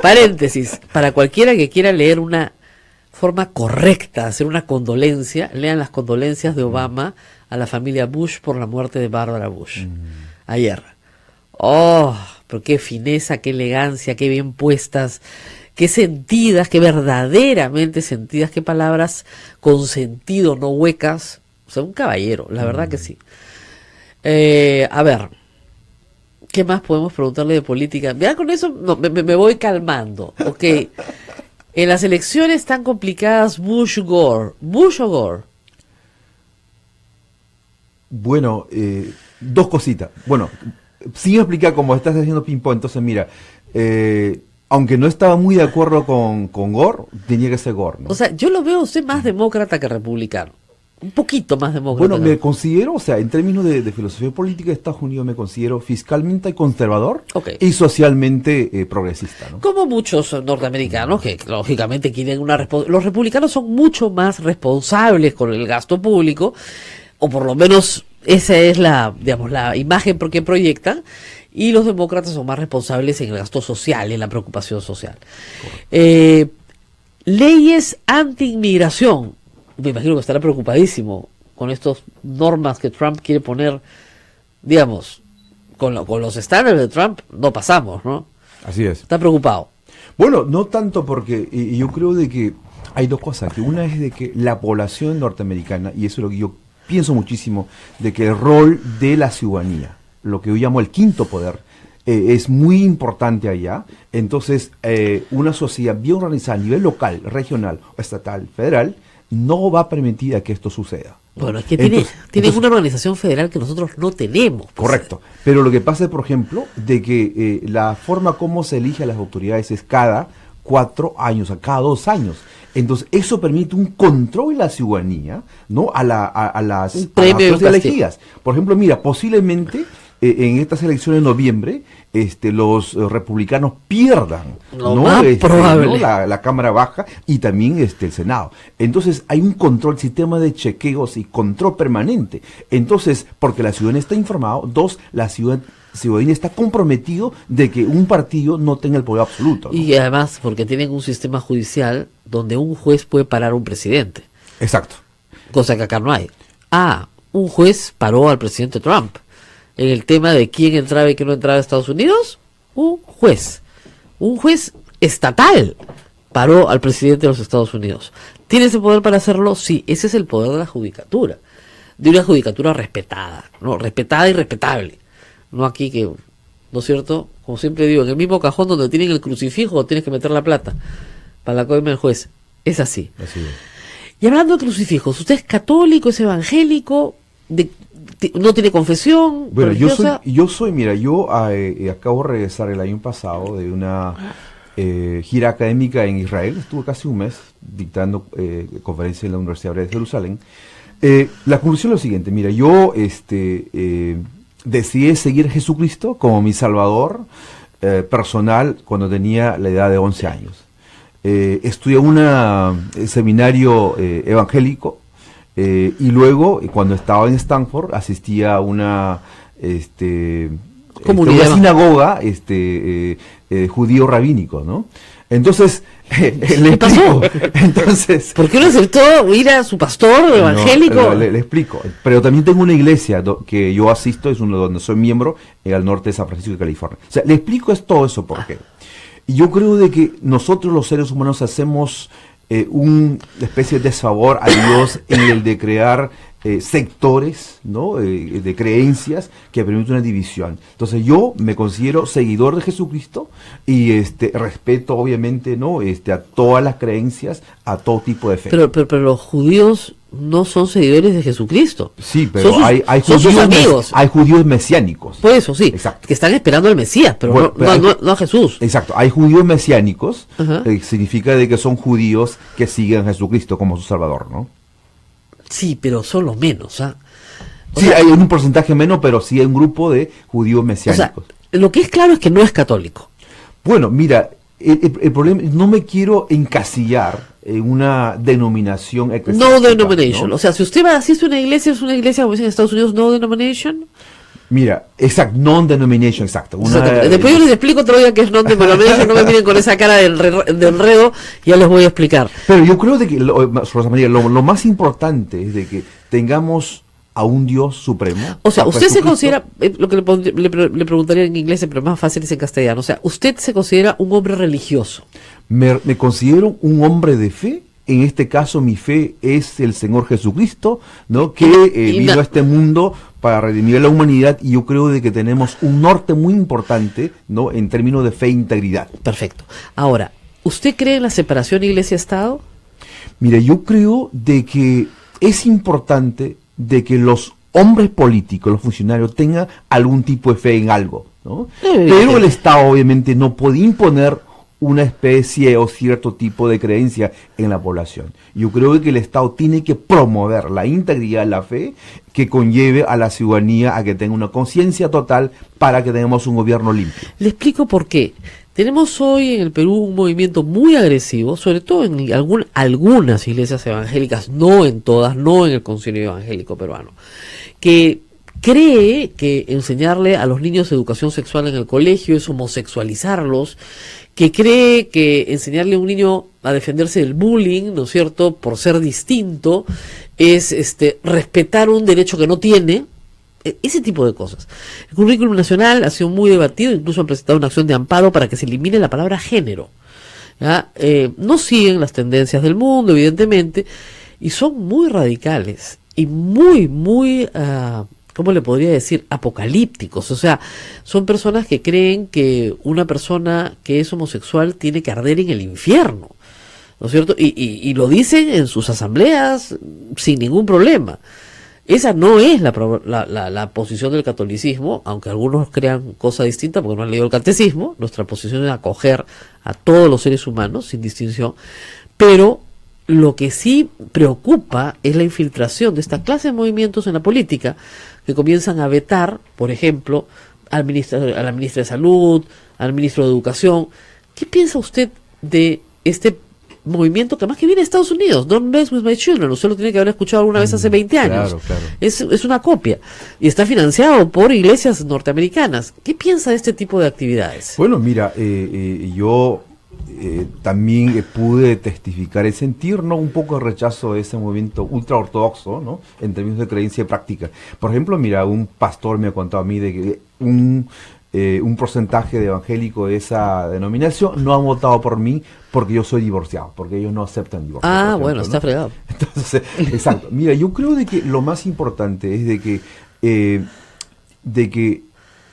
Paréntesis. Para cualquiera que quiera leer una forma correcta, hacer una condolencia, lean las condolencias de Obama a la familia Bush por la muerte de Barbara Bush. Ayer. Oh, pero qué fineza, qué elegancia, qué bien puestas, qué sentidas, qué verdaderamente sentidas, qué palabras con sentido, no huecas. O sea, un caballero, la verdad que sí. A ver. ¿Qué más podemos preguntarle de política? Ya con eso no, me voy calmando. Ok. En las elecciones tan complicadas, Bush-Gore. ¿Bush o Gore? Bueno, dos cositas. Bueno, sin explicar cómo estás haciendo ping-pong, entonces mira, aunque no estaba muy de acuerdo con Gore, tenía que ser Gore, ¿no? O sea, yo lo veo a usted más demócrata que republicano. Un poquito más demócrata. Bueno, me considero, o sea, en términos de filosofía política de Estados Unidos me considero fiscalmente conservador Ok. y socialmente progresista, ¿no? Como muchos norteamericanos que lógicamente quieren una los republicanos son mucho más responsables con el gasto público, o por lo menos esa es la, digamos, la imagen por que proyectan, y los demócratas son más responsables en el gasto social, en la preocupación social. Leyes anti-inmigración. Me imagino que estará preocupadísimo con estas normas que Trump quiere poner, digamos, con los estándares de Trump no pasamos, ¿no? Así es. Está preocupado. Bueno, no tanto porque yo creo de que hay dos cosas, que una es de que la población norteamericana, y eso es lo que yo pienso muchísimo, de que el rol de la ciudadanía, lo que yo llamo el quinto poder, es muy importante allá. Entonces, una sociedad bien organizada a nivel local, regional, estatal, federal, no va a permitir a que esto suceda. Bueno, es que tienen Entonces, una organización federal que nosotros no tenemos. Pues. Correcto. Pero lo que pasa es, por ejemplo, de que la forma como se elige a las autoridades es cada 4 años, a cada 2 años. Entonces, eso permite un control de la ciudadanía, ¿no? A las premio elegidas. Por ejemplo, mira, posiblemente en estas elecciones de noviembre, los republicanos pierdan, Lo ¿no? más probable. ¿no? La Cámara Baja y también el Senado. Entonces, hay un control, sistema de chequeos y control permanente. Entonces, porque la ciudadanía está informada, 2, la ciudadanía está comprometido de que un partido no tenga el poder absoluto, ¿no? Y además, porque tienen un sistema judicial donde un juez puede parar a un presidente, Exacto. cosa que acá no hay. Un juez paró al presidente Trump. En el tema de quién entraba y quién no entraba a Estados Unidos, un juez estatal paró al presidente de los Estados Unidos. ¿Tiene ese poder para hacerlo? Sí, ese es el poder de la judicatura, de una judicatura respetada, ¿no? Respetada y respetable. No aquí que, ¿no es cierto? Como siempre digo, en el mismo cajón donde tienen el crucifijo tienes que meter la plata para la coima del juez. Es así. Así es. Y hablando de crucifijos, ¿usted es católico, es evangélico, no tiene confesión Bueno, religiosa? mira, yo acabo de regresar el año pasado de una gira académica en Israel. Estuve casi un mes dictando conferencias en la Universidad Hebrea de Jerusalén. La conclusión es lo siguiente, mira, yo decidí seguir a Jesucristo como mi salvador personal cuando tenía la edad de 11 años. Estudié un seminario evangélico y luego, cuando estaba en Stanford, asistía a una sinagoga judío rabínico, ¿no? Entonces, le explico. Entonces, ¿por qué no aceptó ir a su pastor evangélico? No, le explico. Pero también tengo una iglesia que yo asisto, es uno donde soy miembro, al norte de San Francisco de California. O sea, le explico todo eso por qué. Y yo creo de que nosotros los seres humanos hacemos una especie de desfavor a Dios en el de crear sectores, ¿no? De creencias que permiten una división. Entonces yo me considero seguidor de Jesucristo y respeto obviamente, ¿no? A todas las creencias, a todo tipo de fe. Pero los judíos no son seguidores de Jesucristo. Sí, pero son hay sus amigos. Hay judíos mesiánicos. Por eso, sí. Exacto. Que están esperando al Mesías, pero, Bueno, no a Jesús. Exacto. Hay judíos mesiánicos, Ajá. Significa de que son judíos que siguen a Jesucristo como su salvador, ¿no? Sí, pero son los menos, ¿ah? O Sí, sea, hay un porcentaje menos, pero sí hay un grupo de judíos o sea, mesiánicos. lo que es claro es que no es católico. Bueno, mira, el problema, no me quiero encasillar en una denominación No eclesiástica, denomination. ¿no? O sea, si usted va a asistir a una iglesia, es una iglesia, como dicen en Estados Unidos, no denomination. Mira, exacto, non-denomination, exacto. Después yo les explico otro día que es non-denomination, no me miren con esa cara de enredo, ya les voy a explicar. Pero yo creo de que, Rosa María, lo más importante es de que tengamos a un Dios supremo. O sea, a usted se Jesucristo. considera, lo que le preguntaría en inglés, pero más fácil es en castellano. O sea, usted se considera un hombre religioso. Me considero un hombre de fe. En este caso, mi fe es el Señor Jesucristo, ¿no? Que vino a este mundo para redimir a la humanidad, y yo creo de que tenemos un norte muy importante, ¿no? En términos de fe e integridad. Perfecto. Ahora, ¿usted cree en la separación iglesia-estado? Mire, yo creo de que es importante de que los hombres políticos, los funcionarios, tengan algún tipo de fe en algo, ¿no? Pero el Estado obviamente no puede imponer una especie o cierto tipo de creencia en la población. Yo creo que el Estado tiene que promover la integridad de la fe que conlleve a la ciudadanía a que tenga una conciencia total para que tengamos un gobierno limpio. Le explico por qué. Tenemos hoy en el Perú un movimiento muy agresivo, sobre todo en algunas iglesias evangélicas, no en todas, no en el Concilio Evangélico Peruano, que cree que enseñarle a los niños educación sexual en el colegio es homosexualizarlos, que cree que enseñarle a un niño a defenderse del bullying, ¿no es cierto?, por ser distinto, es respetar un derecho que no tiene, ese tipo de cosas. El currículum nacional ha sido muy debatido, incluso han presentado una acción de amparo para que se elimine la palabra género. ¿Ya? No siguen las tendencias del mundo, evidentemente, y son muy radicales y muy, ¿cómo le podría decir? Apocalípticos. O sea, son personas que creen que una persona que es homosexual tiene que arder en el infierno, ¿no es cierto? Y lo dicen en sus asambleas sin ningún problema. Esa no es la posición del catolicismo, aunque algunos crean cosa distinta porque no han leído el catecismo. Nuestra posición es acoger a todos los seres humanos sin distinción, pero lo que sí preocupa es la infiltración de esta clase de movimientos en la política que comienzan a vetar, por ejemplo, a la ministra de Salud, al ministro de Educación. ¿Qué piensa usted de este movimiento que más que viene de Estados Unidos? Don't mess with my children. Usted lo tiene que haber escuchado alguna vez hace 20 años. Claro. Es una copia. Y está financiado por iglesias norteamericanas. ¿Qué piensa de este tipo de actividades? Bueno, mira, yo también pude testificar y sentir, ¿no?, un poco de rechazo de ese movimiento ultraortodoxo, ¿no?, en términos de creencia y práctica. Por ejemplo, mira, un pastor me ha contado a mí de que un porcentaje de evangélicos de esa denominación no han votado por mí porque yo soy divorciado, porque ellos no aceptan divorcio. Ah, ejemplo, bueno, ¿no? está fregado. Entonces, exacto. Mira, yo creo de que lo más importante es de que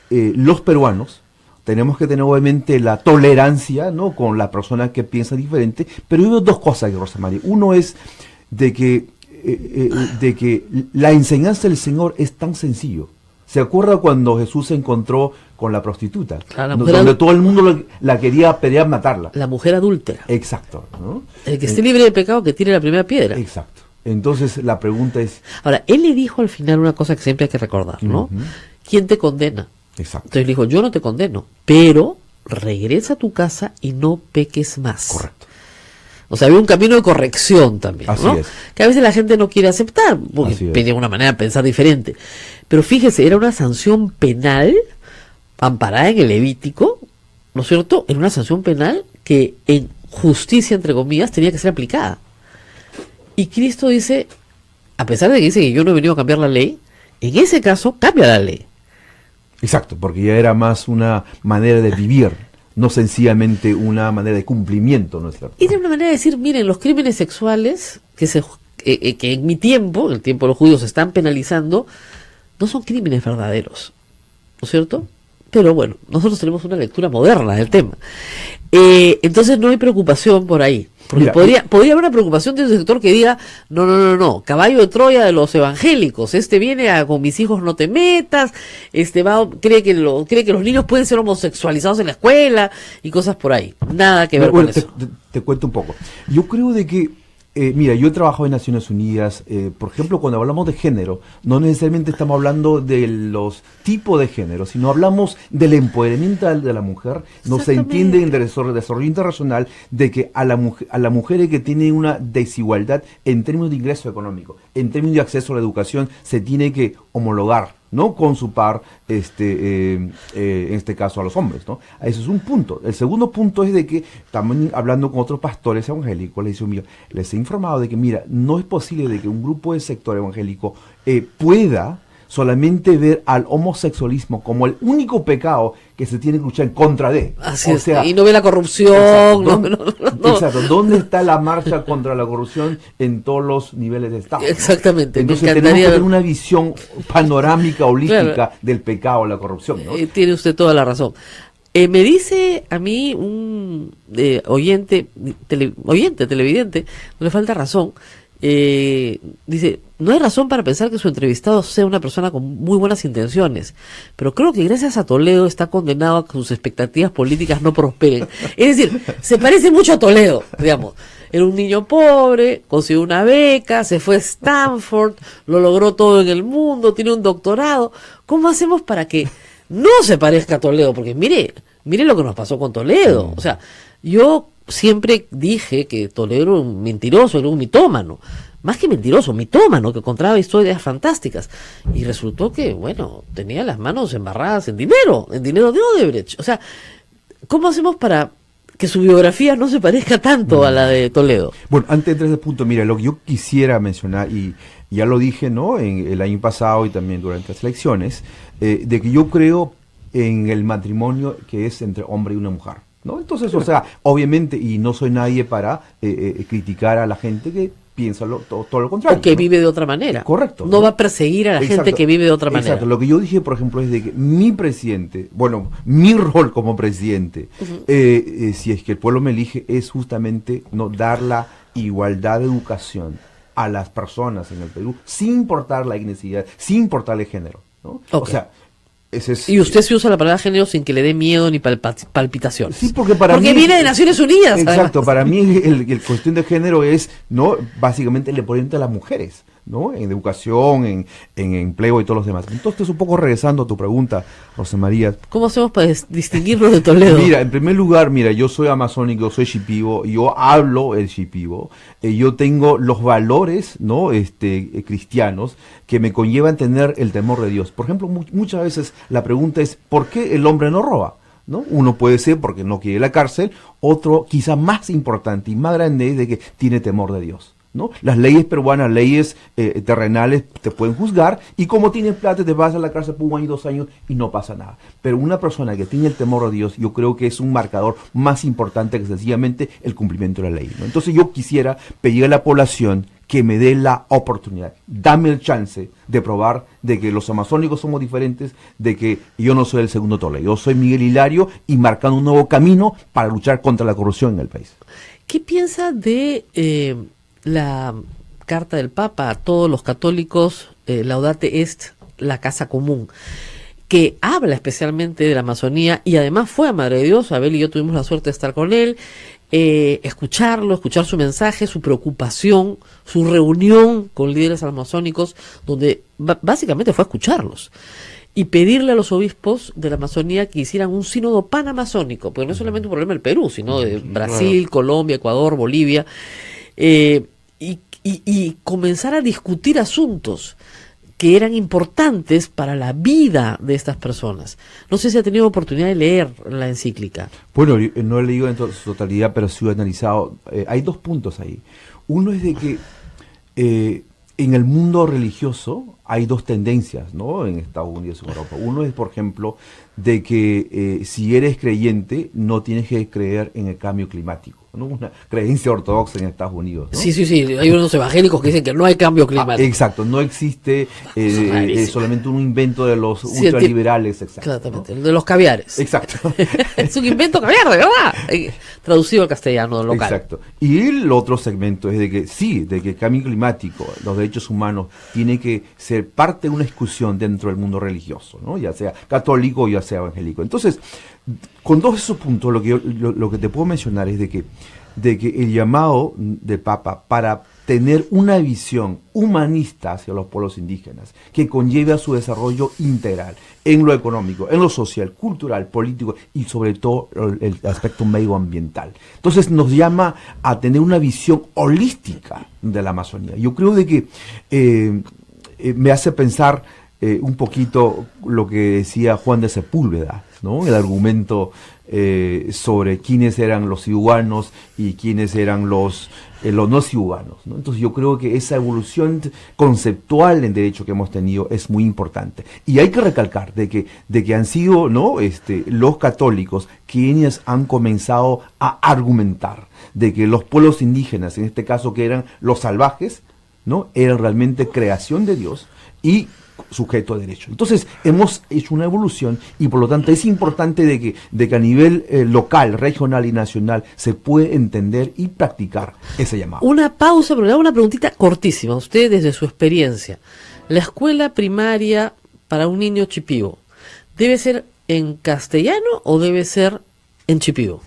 los peruanos tenemos que tener obviamente la tolerancia, ¿no?, con las personas que piensan diferente, pero yo veo dos cosas, Rosa María. Uno es de que la enseñanza del Señor es tan sencillo. ¿Se acuerda cuando Jesús se encontró con la prostituta? Claro, donde todo el mundo la quería pelear, matarla. La mujer adúltera. Exacto, ¿no? El que esté libre de pecado que tire la primera piedra. Exacto. Entonces la pregunta es... Ahora, él le dijo al final una cosa que siempre hay que recordar, ¿no? ¿Quién te condena? Exacto. Entonces le dijo, yo no te condeno, pero regresa a tu casa y no peques más. Correcto. O sea, había un camino de corrección también, Así ¿no? es. Que a veces la gente no quiere aceptar, porque Así es. tiene una manera de pensar diferente. Pero fíjese, era una sanción penal amparada en el Levítico, ¿no es cierto? Era una sanción penal que en justicia, entre comillas, tenía que ser aplicada. Y Cristo dice, a pesar de que dice que yo no he venido a cambiar la ley, en ese caso cambia la ley. Exacto, porque ya era más una manera de vivir, no sencillamente una manera de cumplimiento, ¿no es cierto? Y de una manera de decir, miren, los crímenes sexuales que en mi tiempo, en el tiempo de los judíos, se están penalizando, no son crímenes verdaderos, ¿no es cierto? Pero bueno, nosotros tenemos una lectura moderna del tema. Entonces no hay preocupación por ahí. Porque Mira, podría haber una preocupación de un sector que diga, no, caballo de Troya de los evangélicos, viene con mis hijos no te metas, cree que los niños pueden ser homosexualizados en la escuela y cosas por ahí. Nada que ver Bueno, con eso. te cuento un poco. Yo creo de que, mira, yo he trabajado en Naciones Unidas, por ejemplo, cuando hablamos de género, no necesariamente estamos hablando de los tipos de género, sino hablamos del empoderamiento de la mujer. No se entiende en el desarrollo internacional de que a las mujeres que tienen una desigualdad en términos de ingreso económico, en términos de acceso a la educación, se tiene que homologar, ¿no?, con su par, en este caso a los hombres, ¿no? Eso es un punto. El segundo punto es de que, también hablando con otros pastores evangélicos, les digo, mira, les he informado de que, mira, no es posible de que un grupo del sector evangélico pueda solamente ver al homosexualismo como el único pecado que se tiene que luchar en contra de. Así o es, sea, y no ve la corrupción. Exacto. ¿Dónde está la marcha contra la corrupción en todos los niveles de Estado? Exactamente. Entonces me tenemos que encantaría tener una visión panorámica, holística, Claro. del pecado, la corrupción, ¿no? Tiene usted toda la razón. Me dice a mí un oyente, televidente, no le falta razón, dice, no hay razón para pensar que su entrevistado sea una persona con muy buenas intenciones, pero creo que gracias a Toledo está condenado a que sus expectativas políticas no prosperen. Es decir, se parece mucho a Toledo, digamos. Era un niño pobre, consiguió una beca, se fue a Stanford, lo logró todo en el mundo, tiene un doctorado. ¿Cómo hacemos para que no se parezca a Toledo? Porque mire lo que nos pasó con Toledo. O sea, yo siempre dije que Toledo era un mentiroso, era un mitómano. Más que mentiroso, mitómano, que encontraba historias fantásticas. Y resultó que, bueno, tenía las manos embarradas en dinero de Odebrecht. O sea, ¿cómo hacemos para que su biografía no se parezca tanto a la de Toledo? Bueno, antes de entrar a ese punto, mira, lo que yo quisiera mencionar, y ya lo dije, ¿no?, en el año pasado y también durante las elecciones, de que yo creo en el matrimonio que es entre hombre y una mujer, ¿no? Entonces, o sea, obviamente, y no soy nadie para criticar a la gente que piensa todo lo contrario. O que ¿no? vive de otra manera. Correcto. No va a perseguir a la gente que vive de otra manera. Exacto. Lo que yo dije, por ejemplo, es de que mi presidente, bueno, mi rol como presidente, si es que el pueblo me elige, es justamente no dar la igualdad de educación a las personas en el Perú, sin importar la etnicidad, sin importar el género, ¿no? Ok. O sea, ese es... Y usted se usa la palabra género sin que le dé miedo ni palpitaciones. Sí, porque para mí... viene de Naciones Unidas. Exacto, además. para mí el cuestión de género es, ¿no? Básicamente el oponente a las mujeres, ¿no? En educación, en empleo y todos los demás. Entonces, un poco regresando a tu pregunta, Rosa María. ¿Cómo hacemos para distinguirnos de Toledo? Mira, en primer lugar, mira, yo soy amazónico, soy shipibo, yo hablo el shipibo, yo tengo los valores, ¿no? Cristianos que me conllevan tener el temor de Dios. Por ejemplo, muchas veces la pregunta es, ¿por qué el hombre no roba? ¿No? Uno puede ser porque no quiere ir a la cárcel, otro quizá más importante y más grande es de que tiene temor de Dios, ¿no? Las leyes peruanas, leyes terrenales te pueden juzgar y como tienes plata te vas a la cárcel por 1 año, 2 años y no pasa nada. Pero una persona que tiene el temor de Dios, yo creo que es un marcador más importante que sencillamente el cumplimiento de la ley, ¿no? Entonces yo quisiera pedir a la población que me dé la oportunidad, dame el chance de probar de que los amazónicos somos diferentes, de que yo no soy el segundo Toledo, yo soy Miguel Hilario y marcando un nuevo camino para luchar contra la corrupción en el país. ¿Qué piensa de la carta del Papa a todos los católicos, Laudate Est, la casa común, que habla especialmente de la Amazonía y además fue a Madre de Dios? Abel y yo tuvimos la suerte de estar con él, escuchar su mensaje, su preocupación, su reunión con líderes amazónicos, donde básicamente fue a escucharlos y pedirle a los obispos de la Amazonía que hicieran un sínodo panamazónico, porque no es solamente un problema del Perú, sino de Brasil, Colombia, Ecuador, Bolivia, y comenzar a discutir asuntos que eran importantes para la vida de estas personas. No sé si ha tenido oportunidad de leer la encíclica. Bueno, no he leído en su totalidad, pero sí he analizado. Hay 2 puntos ahí. Uno es de que en el mundo religioso hay 2 tendencias, ¿no? En Estados Unidos y en Europa. Uno es, por ejemplo, de que si eres creyente, no tienes que creer en el cambio climático, ¿no? Una creencia ortodoxa en Estados Unidos, ¿no? Sí, hay unos evangélicos que dicen que no hay cambio climático. Exacto, no existe solamente un invento de los ultraliberales, exacto, exactamente, ¿no? de los caviares. Exacto. Es un invento caviar, de verdad. Traducido al castellano local. Exacto. Y el otro segmento es de que sí, de que el cambio climático, los derechos humanos, tiene que ser parte de una discusión dentro del mundo religioso, ¿no? Ya sea católico o ya sea evangélico. Entonces, con todos esos puntos, lo que te puedo mencionar es de que el llamado del Papa para tener una visión humanista hacia los pueblos indígenas, que conlleve a su desarrollo integral, en lo económico, en lo social, cultural, político y sobre todo el aspecto medioambiental. Entonces nos llama a tener una visión holística de la Amazonía. Yo creo de que me hace pensar un poquito lo que decía Juan de Sepúlveda, ¿no? El argumento sobre quiénes eran los ciudadanos y quiénes eran los no ciudadanos, ¿no? Entonces yo creo que esa evolución conceptual en derecho que hemos tenido es muy importante. Y hay que recalcar de que han sido, ¿no? Los católicos quienes han comenzado a argumentar de que los pueblos indígenas, en este caso que eran los salvajes, ¿no? Eran realmente creación de Dios y sujeto a derecho. Entonces hemos hecho una evolución y por lo tanto es importante de que a nivel local, regional y nacional se puede entender y practicar ese llamado. Una pausa, pero le hago una preguntita cortísima. Usted, desde su experiencia, la escuela primaria para un niño chipibo, ¿debe ser en castellano o debe ser en chipibo?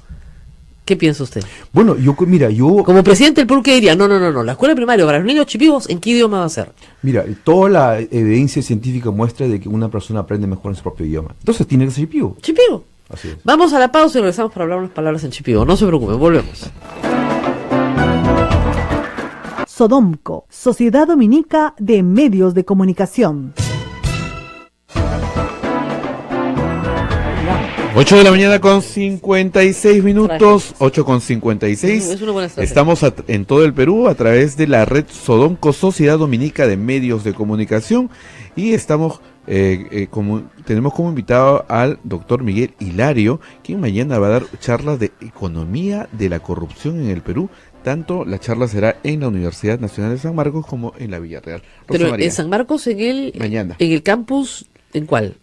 ¿Qué piensa usted? Bueno, yo como presidente del Perú, ¿qué diría? No, la escuela primaria para los niños chipibos, ¿en qué idioma va a ser? Mira, toda la evidencia científica muestra de que una persona aprende mejor en su propio idioma. Entonces tiene que ser chipibo. Chipibo. Así es. Vamos a la pausa y regresamos para hablar unas palabras en chipibo. No se preocupen, volvemos. Sodomco, Sociedad Dominica de Medios de Comunicación. 8 de la mañana con 56 minutos, 8 con 56. Es una buena estrategia. Estamos en todo el Perú a través de la red Sodomco, Sociedad Dominica de Medios de Comunicación, y estamos tenemos como invitado al doctor Miguel Hilario, quien mañana va a dar charlas de economía de la corrupción en el Perú. Tanto la charla será en la Universidad Nacional de San Marcos como en la Villarreal. Pero en San Marcos, mañana. En el campus, ¿en cuál?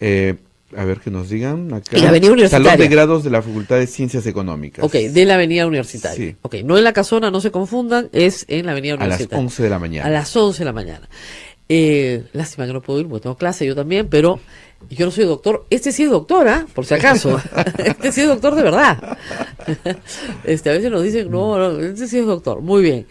A ver, que nos digan acá. En la Avenida Universitaria. Salón de grados de la Facultad de Ciencias Económicas. Ok, de la Avenida Universitaria. Sí. Ok, no en la Casona, no se confundan, es en la Avenida A las Universitaria. 11 de la mañana. A las 11 de la mañana. Lástima que no puedo ir porque tengo clase yo también, pero yo no soy doctor. Este sí es doctor, ¿ah? Por si acaso. Este sí es doctor de verdad. A veces nos dicen, no, este sí es doctor. Muy bien.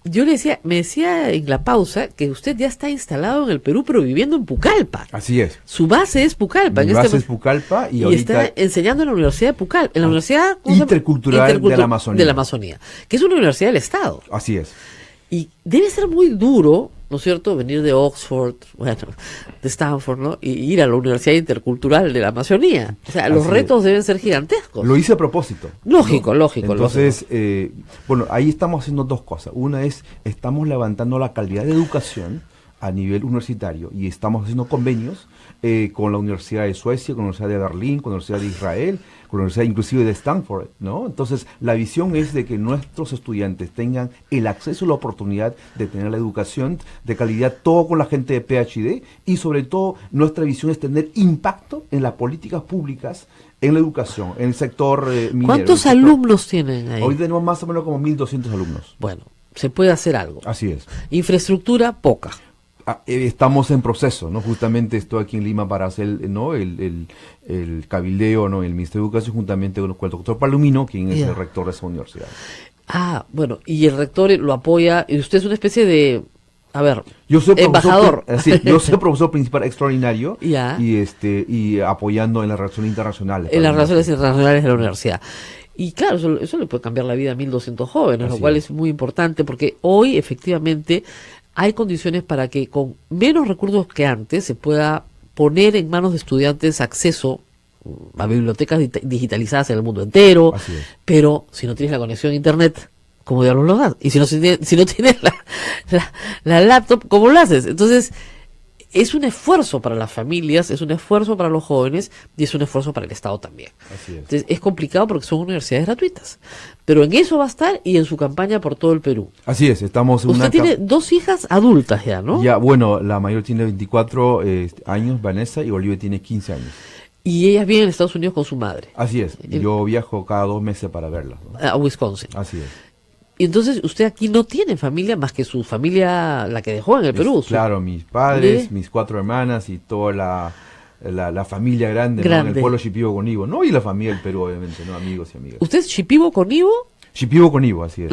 Yo me decía en la pausa que usted ya está instalado en el Perú, pero viviendo en Pucallpa. Así es. Su base es Pucallpa. Mi base es Pucallpa y ahorita está enseñando en la Universidad de Pucallpa, en la Universidad Intercultural de la Amazonía. de la Amazonía, que es una universidad del Estado. Así es. Y debe ser muy duro, ¿no es cierto?, venir de Oxford, bueno, de Stanford, ¿no?, y ir a la Universidad Intercultural de la Amazonía. O sea, los Así retos deben ser gigantescos. Lo hice a propósito. Lógico, ¿no? lógico. Entonces, bueno, ahí estamos haciendo dos cosas. Una es, estamos levantando la calidad de educación a nivel universitario y estamos haciendo convenios con la Universidad de Suecia, con la Universidad de Berlín, con la Universidad de Israel, con la Universidad inclusive de Stanford, ¿no? Entonces, la visión es de que nuestros estudiantes tengan el acceso y la oportunidad de tener la educación de calidad, todo con la gente de PhD, y sobre todo, nuestra visión es tener impacto en las políticas públicas, en la educación, en el sector minero. ¿Cuántos alumnos tienen ahí? Hoy tenemos más o menos como 1.200 alumnos. Bueno, se puede hacer algo. Así es. Infraestructura, poca. Estamos en proceso, ¿no? Justamente estoy aquí en Lima para hacer, ¿no?, el cabildeo, ¿no?, el Ministerio de Educación, juntamente con el doctor Palomino, quien es el rector de esa universidad. Bueno, y el rector lo apoya, y usted es una especie de, yo soy embajador. Yo soy profesor principal extraordinario Ya. y apoyando en las relaciones internacionales. En las relaciones internacionales de la universidad. Y claro, eso le puede cambiar la vida a 1.200 jóvenes, Así lo cual es. es muy importante, porque hoy efectivamente hay condiciones para que con menos recursos que antes se pueda poner en manos de estudiantes acceso a bibliotecas digitalizadas en el mundo entero, Así es. pero si no tienes la conexión a internet, ¿cómo diablos lo das? Y si no tienes la laptop, ¿cómo lo haces? Entonces, es un esfuerzo para las familias, es un esfuerzo para los jóvenes y es un esfuerzo para el Estado también. Así es. Entonces, es complicado porque son universidades gratuitas. Pero en eso va a estar y en su campaña por todo el Perú. Así es, estamos en Usted tiene 2 hijas adultas ya, ¿no? Ya, bueno, la mayor tiene 24 años, Vanessa, y Olivia tiene 15 años. Y ellas viven en Estados Unidos con su madre, Así es, yo viajo cada 2 meses para verlas, ¿no? a Wisconsin. Así es. Y entonces usted aquí no tiene familia más que su familia, la que dejó en el Perú. Claro, mis padres, ¿Sí? mis 4 hermanas y toda la familia grande, ¿no? En Grande. el pueblo Shipibo con Ivo, ¿no? Y la familia del Perú, obviamente, ¿no? Amigos y amigas. ¿Usted es Shipibo con Ivo? Shipibo con Ivo, así es.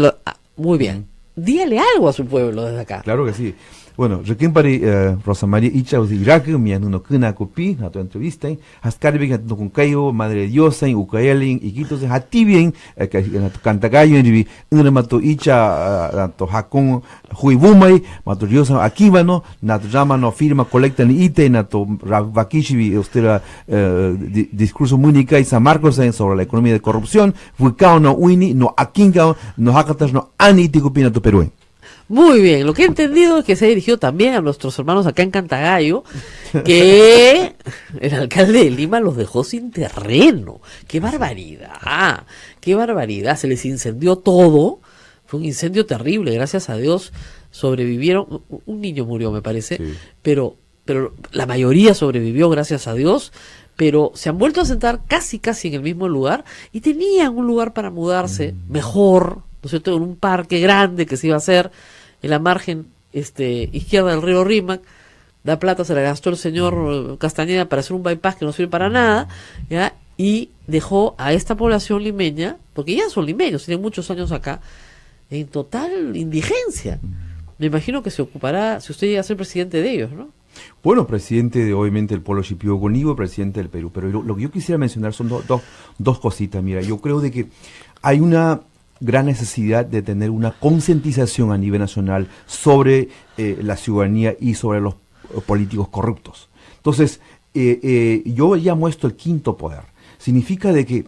Muy bien. Dígale algo a su pueblo desde acá. Claro que sí. Bueno, requimpari Rosa María Icha Irak, mi anuno kuna kupi, na tu entrevista, hascarbi que tu kunkayo, madre de Diosa, ukaelin, iquitos de hatibien, que na tu cantagayo, en una mato Icha, na tu hakun, huibumay, mato Diosa, akibano, na tu no firma, colecta ni ite, na tu vakishi, usted discurso múnica y San Marcos sobre la economía de corrupción, fuicao no uini, no akingao, no hakatas, no aniti kupina tu Perú. Muy bien, lo que he entendido es que se dirigió también a nuestros hermanos acá en Cantagallo, que el alcalde de Lima los dejó sin terreno. ¡Qué barbaridad! ¡Qué barbaridad! Se les incendió todo. Fue un incendio terrible, gracias a Dios sobrevivieron. Un niño murió, me parece, Sí. pero la mayoría sobrevivió, gracias a Dios. Pero se han vuelto a sentar casi en el mismo lugar y tenían un lugar para mudarse mejor, ¿no es cierto?, en un parque grande que se iba a hacer en la margen izquierda del río Rímac. La plata se la gastó el señor Castañeda para hacer un bypass que no sirve para nada, ¿ya? Y dejó a esta población limeña, porque ya son limeños, tienen muchos años acá, en total indigencia. Me imagino que se ocupará, si usted llega a ser presidente de ellos, ¿no? Bueno, presidente de, obviamente, el pueblo Shipibo con Ivo, presidente del Perú. Pero lo que yo quisiera mencionar son dos cositas. Mira, yo creo de que hay una gran necesidad de tener una concientización a nivel nacional sobre la ciudadanía y sobre los políticos corruptos. Entonces, yo llamo esto el quinto poder. Significa de que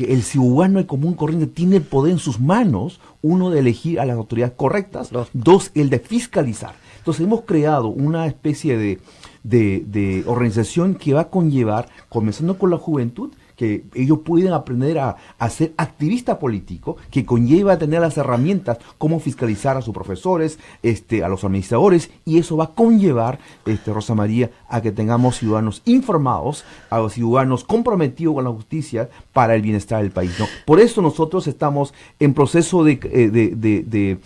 el ciudadano, el común corriente, tiene el poder en sus manos, uno, de elegir a las autoridades correctas, dos, el de fiscalizar. Entonces hemos creado una especie de organización que va a conllevar, comenzando con la juventud, que ellos pueden aprender a ser activista político, que conlleva tener las herramientas como fiscalizar a sus profesores, a los administradores, y eso va a conllevar, Rosa María, a que tengamos ciudadanos informados, a los ciudadanos comprometidos con la justicia para el bienestar del país, ¿no? Por eso nosotros estamos en proceso de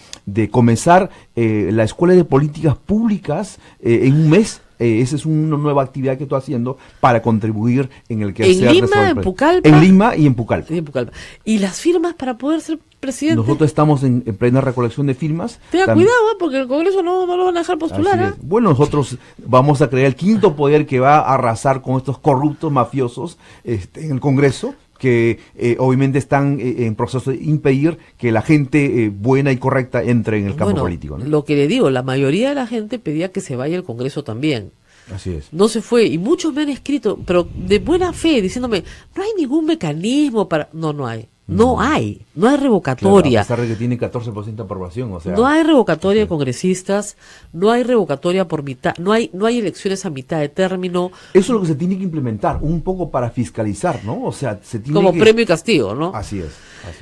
comenzar la Escuela de Políticas Públicas en un mes. Esa es una nueva actividad que estoy haciendo para contribuir en el que ¿En Lima, en Pucallpa? En Lima y en Pucallpa. ¿Y las firmas para poder ser presidente? Nosotros estamos en plena recolección de firmas. Tenga cuidado, porque el Congreso no lo van a dejar postular. Bueno, nosotros vamos a crear el quinto poder que va a arrasar con estos corruptos mafiosos en el Congreso, que obviamente están en proceso de impedir que la gente buena y correcta entre en el campo político, ¿no? Lo que le digo, la mayoría de la gente pedía que se vaya al Congreso también. Así es. No se fue, y muchos me han escrito, pero de buena fe, diciéndome, no hay ningún mecanismo para... No hay. No hay revocatoria. Claro, a pesar de que tiene 14% de aprobación, o sea... No hay revocatoria de congresistas, no hay revocatoria por mitad, no hay elecciones a mitad de término. Eso es lo que se tiene que implementar, un poco para fiscalizar, ¿no? O sea, se tiene como premio y castigo, ¿no? Así es.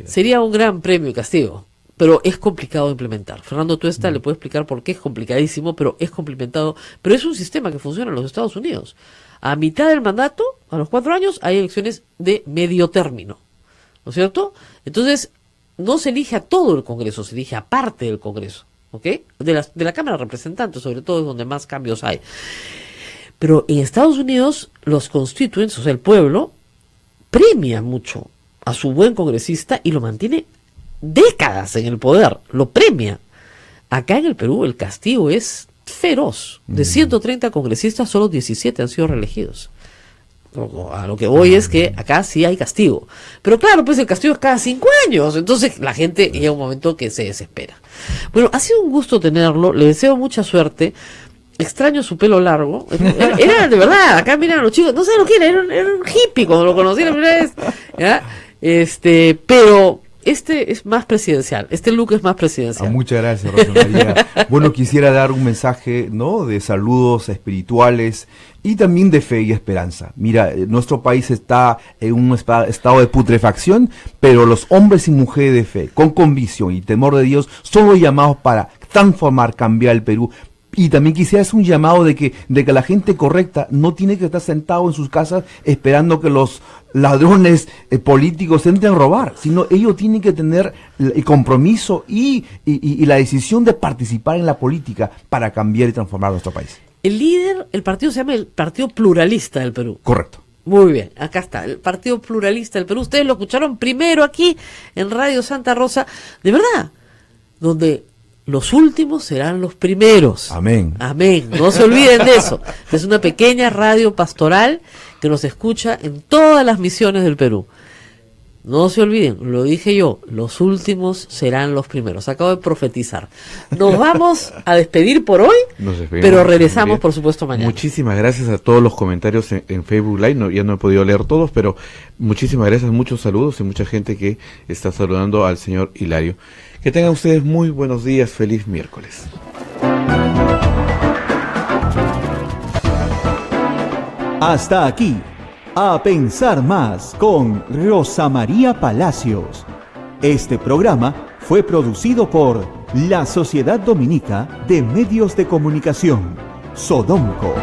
Sería un gran premio y castigo, pero es complicado de implementar. Fernando Tuesta le puede explicar por qué es complicadísimo, pero es complicado. Pero es un sistema que funciona en los Estados Unidos. A mitad del mandato, a los 4 años, hay elecciones de medio término, ¿no es cierto? Entonces, no se elige a todo el Congreso, se elige a parte del Congreso, ¿ok? De la Cámara de Representantes, sobre todo, es donde más cambios hay. Pero en Estados Unidos, los constituents, o sea, el pueblo, premia mucho a su buen congresista y lo mantiene décadas en el poder, lo premia. Acá en el Perú el castigo es feroz. De 130 congresistas, solo 17 han sido reelegidos. A lo que voy es que acá sí hay castigo. Pero claro, pues el castigo es cada 5 años. Entonces la gente llega un momento que se desespera. Bueno, ha sido un gusto tenerlo. Le deseo mucha suerte. Extraño su pelo largo. Era de verdad, acá miran a los chicos. No sé lo que era un hippie cuando lo conocí la primera vez. ¿Ya? Pero este es más presidencial. Este look es más presidencial. Muchas gracias, Rosa María. Bueno, quisiera dar un mensaje, ¿no?, de saludos espirituales y también de fe y esperanza. Mira, nuestro país está en un estado de putrefacción, pero los hombres y mujeres de fe, con convicción y temor de Dios, son los llamados para transformar, cambiar el Perú. Y también quisiera hacer un llamado de que la gente correcta no tiene que estar sentado en sus casas esperando que los ladrones políticos entren a robar, sino ellos tienen que tener el compromiso y la decisión de participar en la política para cambiar y transformar nuestro país. El partido se llama el Partido Pluralista del Perú. Correcto. Muy bien, acá está, el Partido Pluralista del Perú. Ustedes lo escucharon primero aquí en Radio Santa Rosa, de verdad, donde los últimos serán los primeros. Amén. Amén. No se olviden de eso. Es una pequeña radio pastoral que nos escucha en todas las misiones del Perú. No se olviden, lo dije yo, los últimos serán los primeros. Acabo de profetizar. Nos vamos a despedir por hoy, pero regresamos, por supuesto, mañana. Muchísimas gracias a todos los comentarios en Facebook Live. Ya no he podido leer todos, pero muchísimas gracias, muchos saludos y mucha gente que está saludando al señor Hilario. Que tengan ustedes muy buenos días, feliz miércoles. Hasta aquí, A Pensar Más con Rosa María Palacios. Este programa fue producido por la Sociedad Dominica de Medios de Comunicación, Sodomco.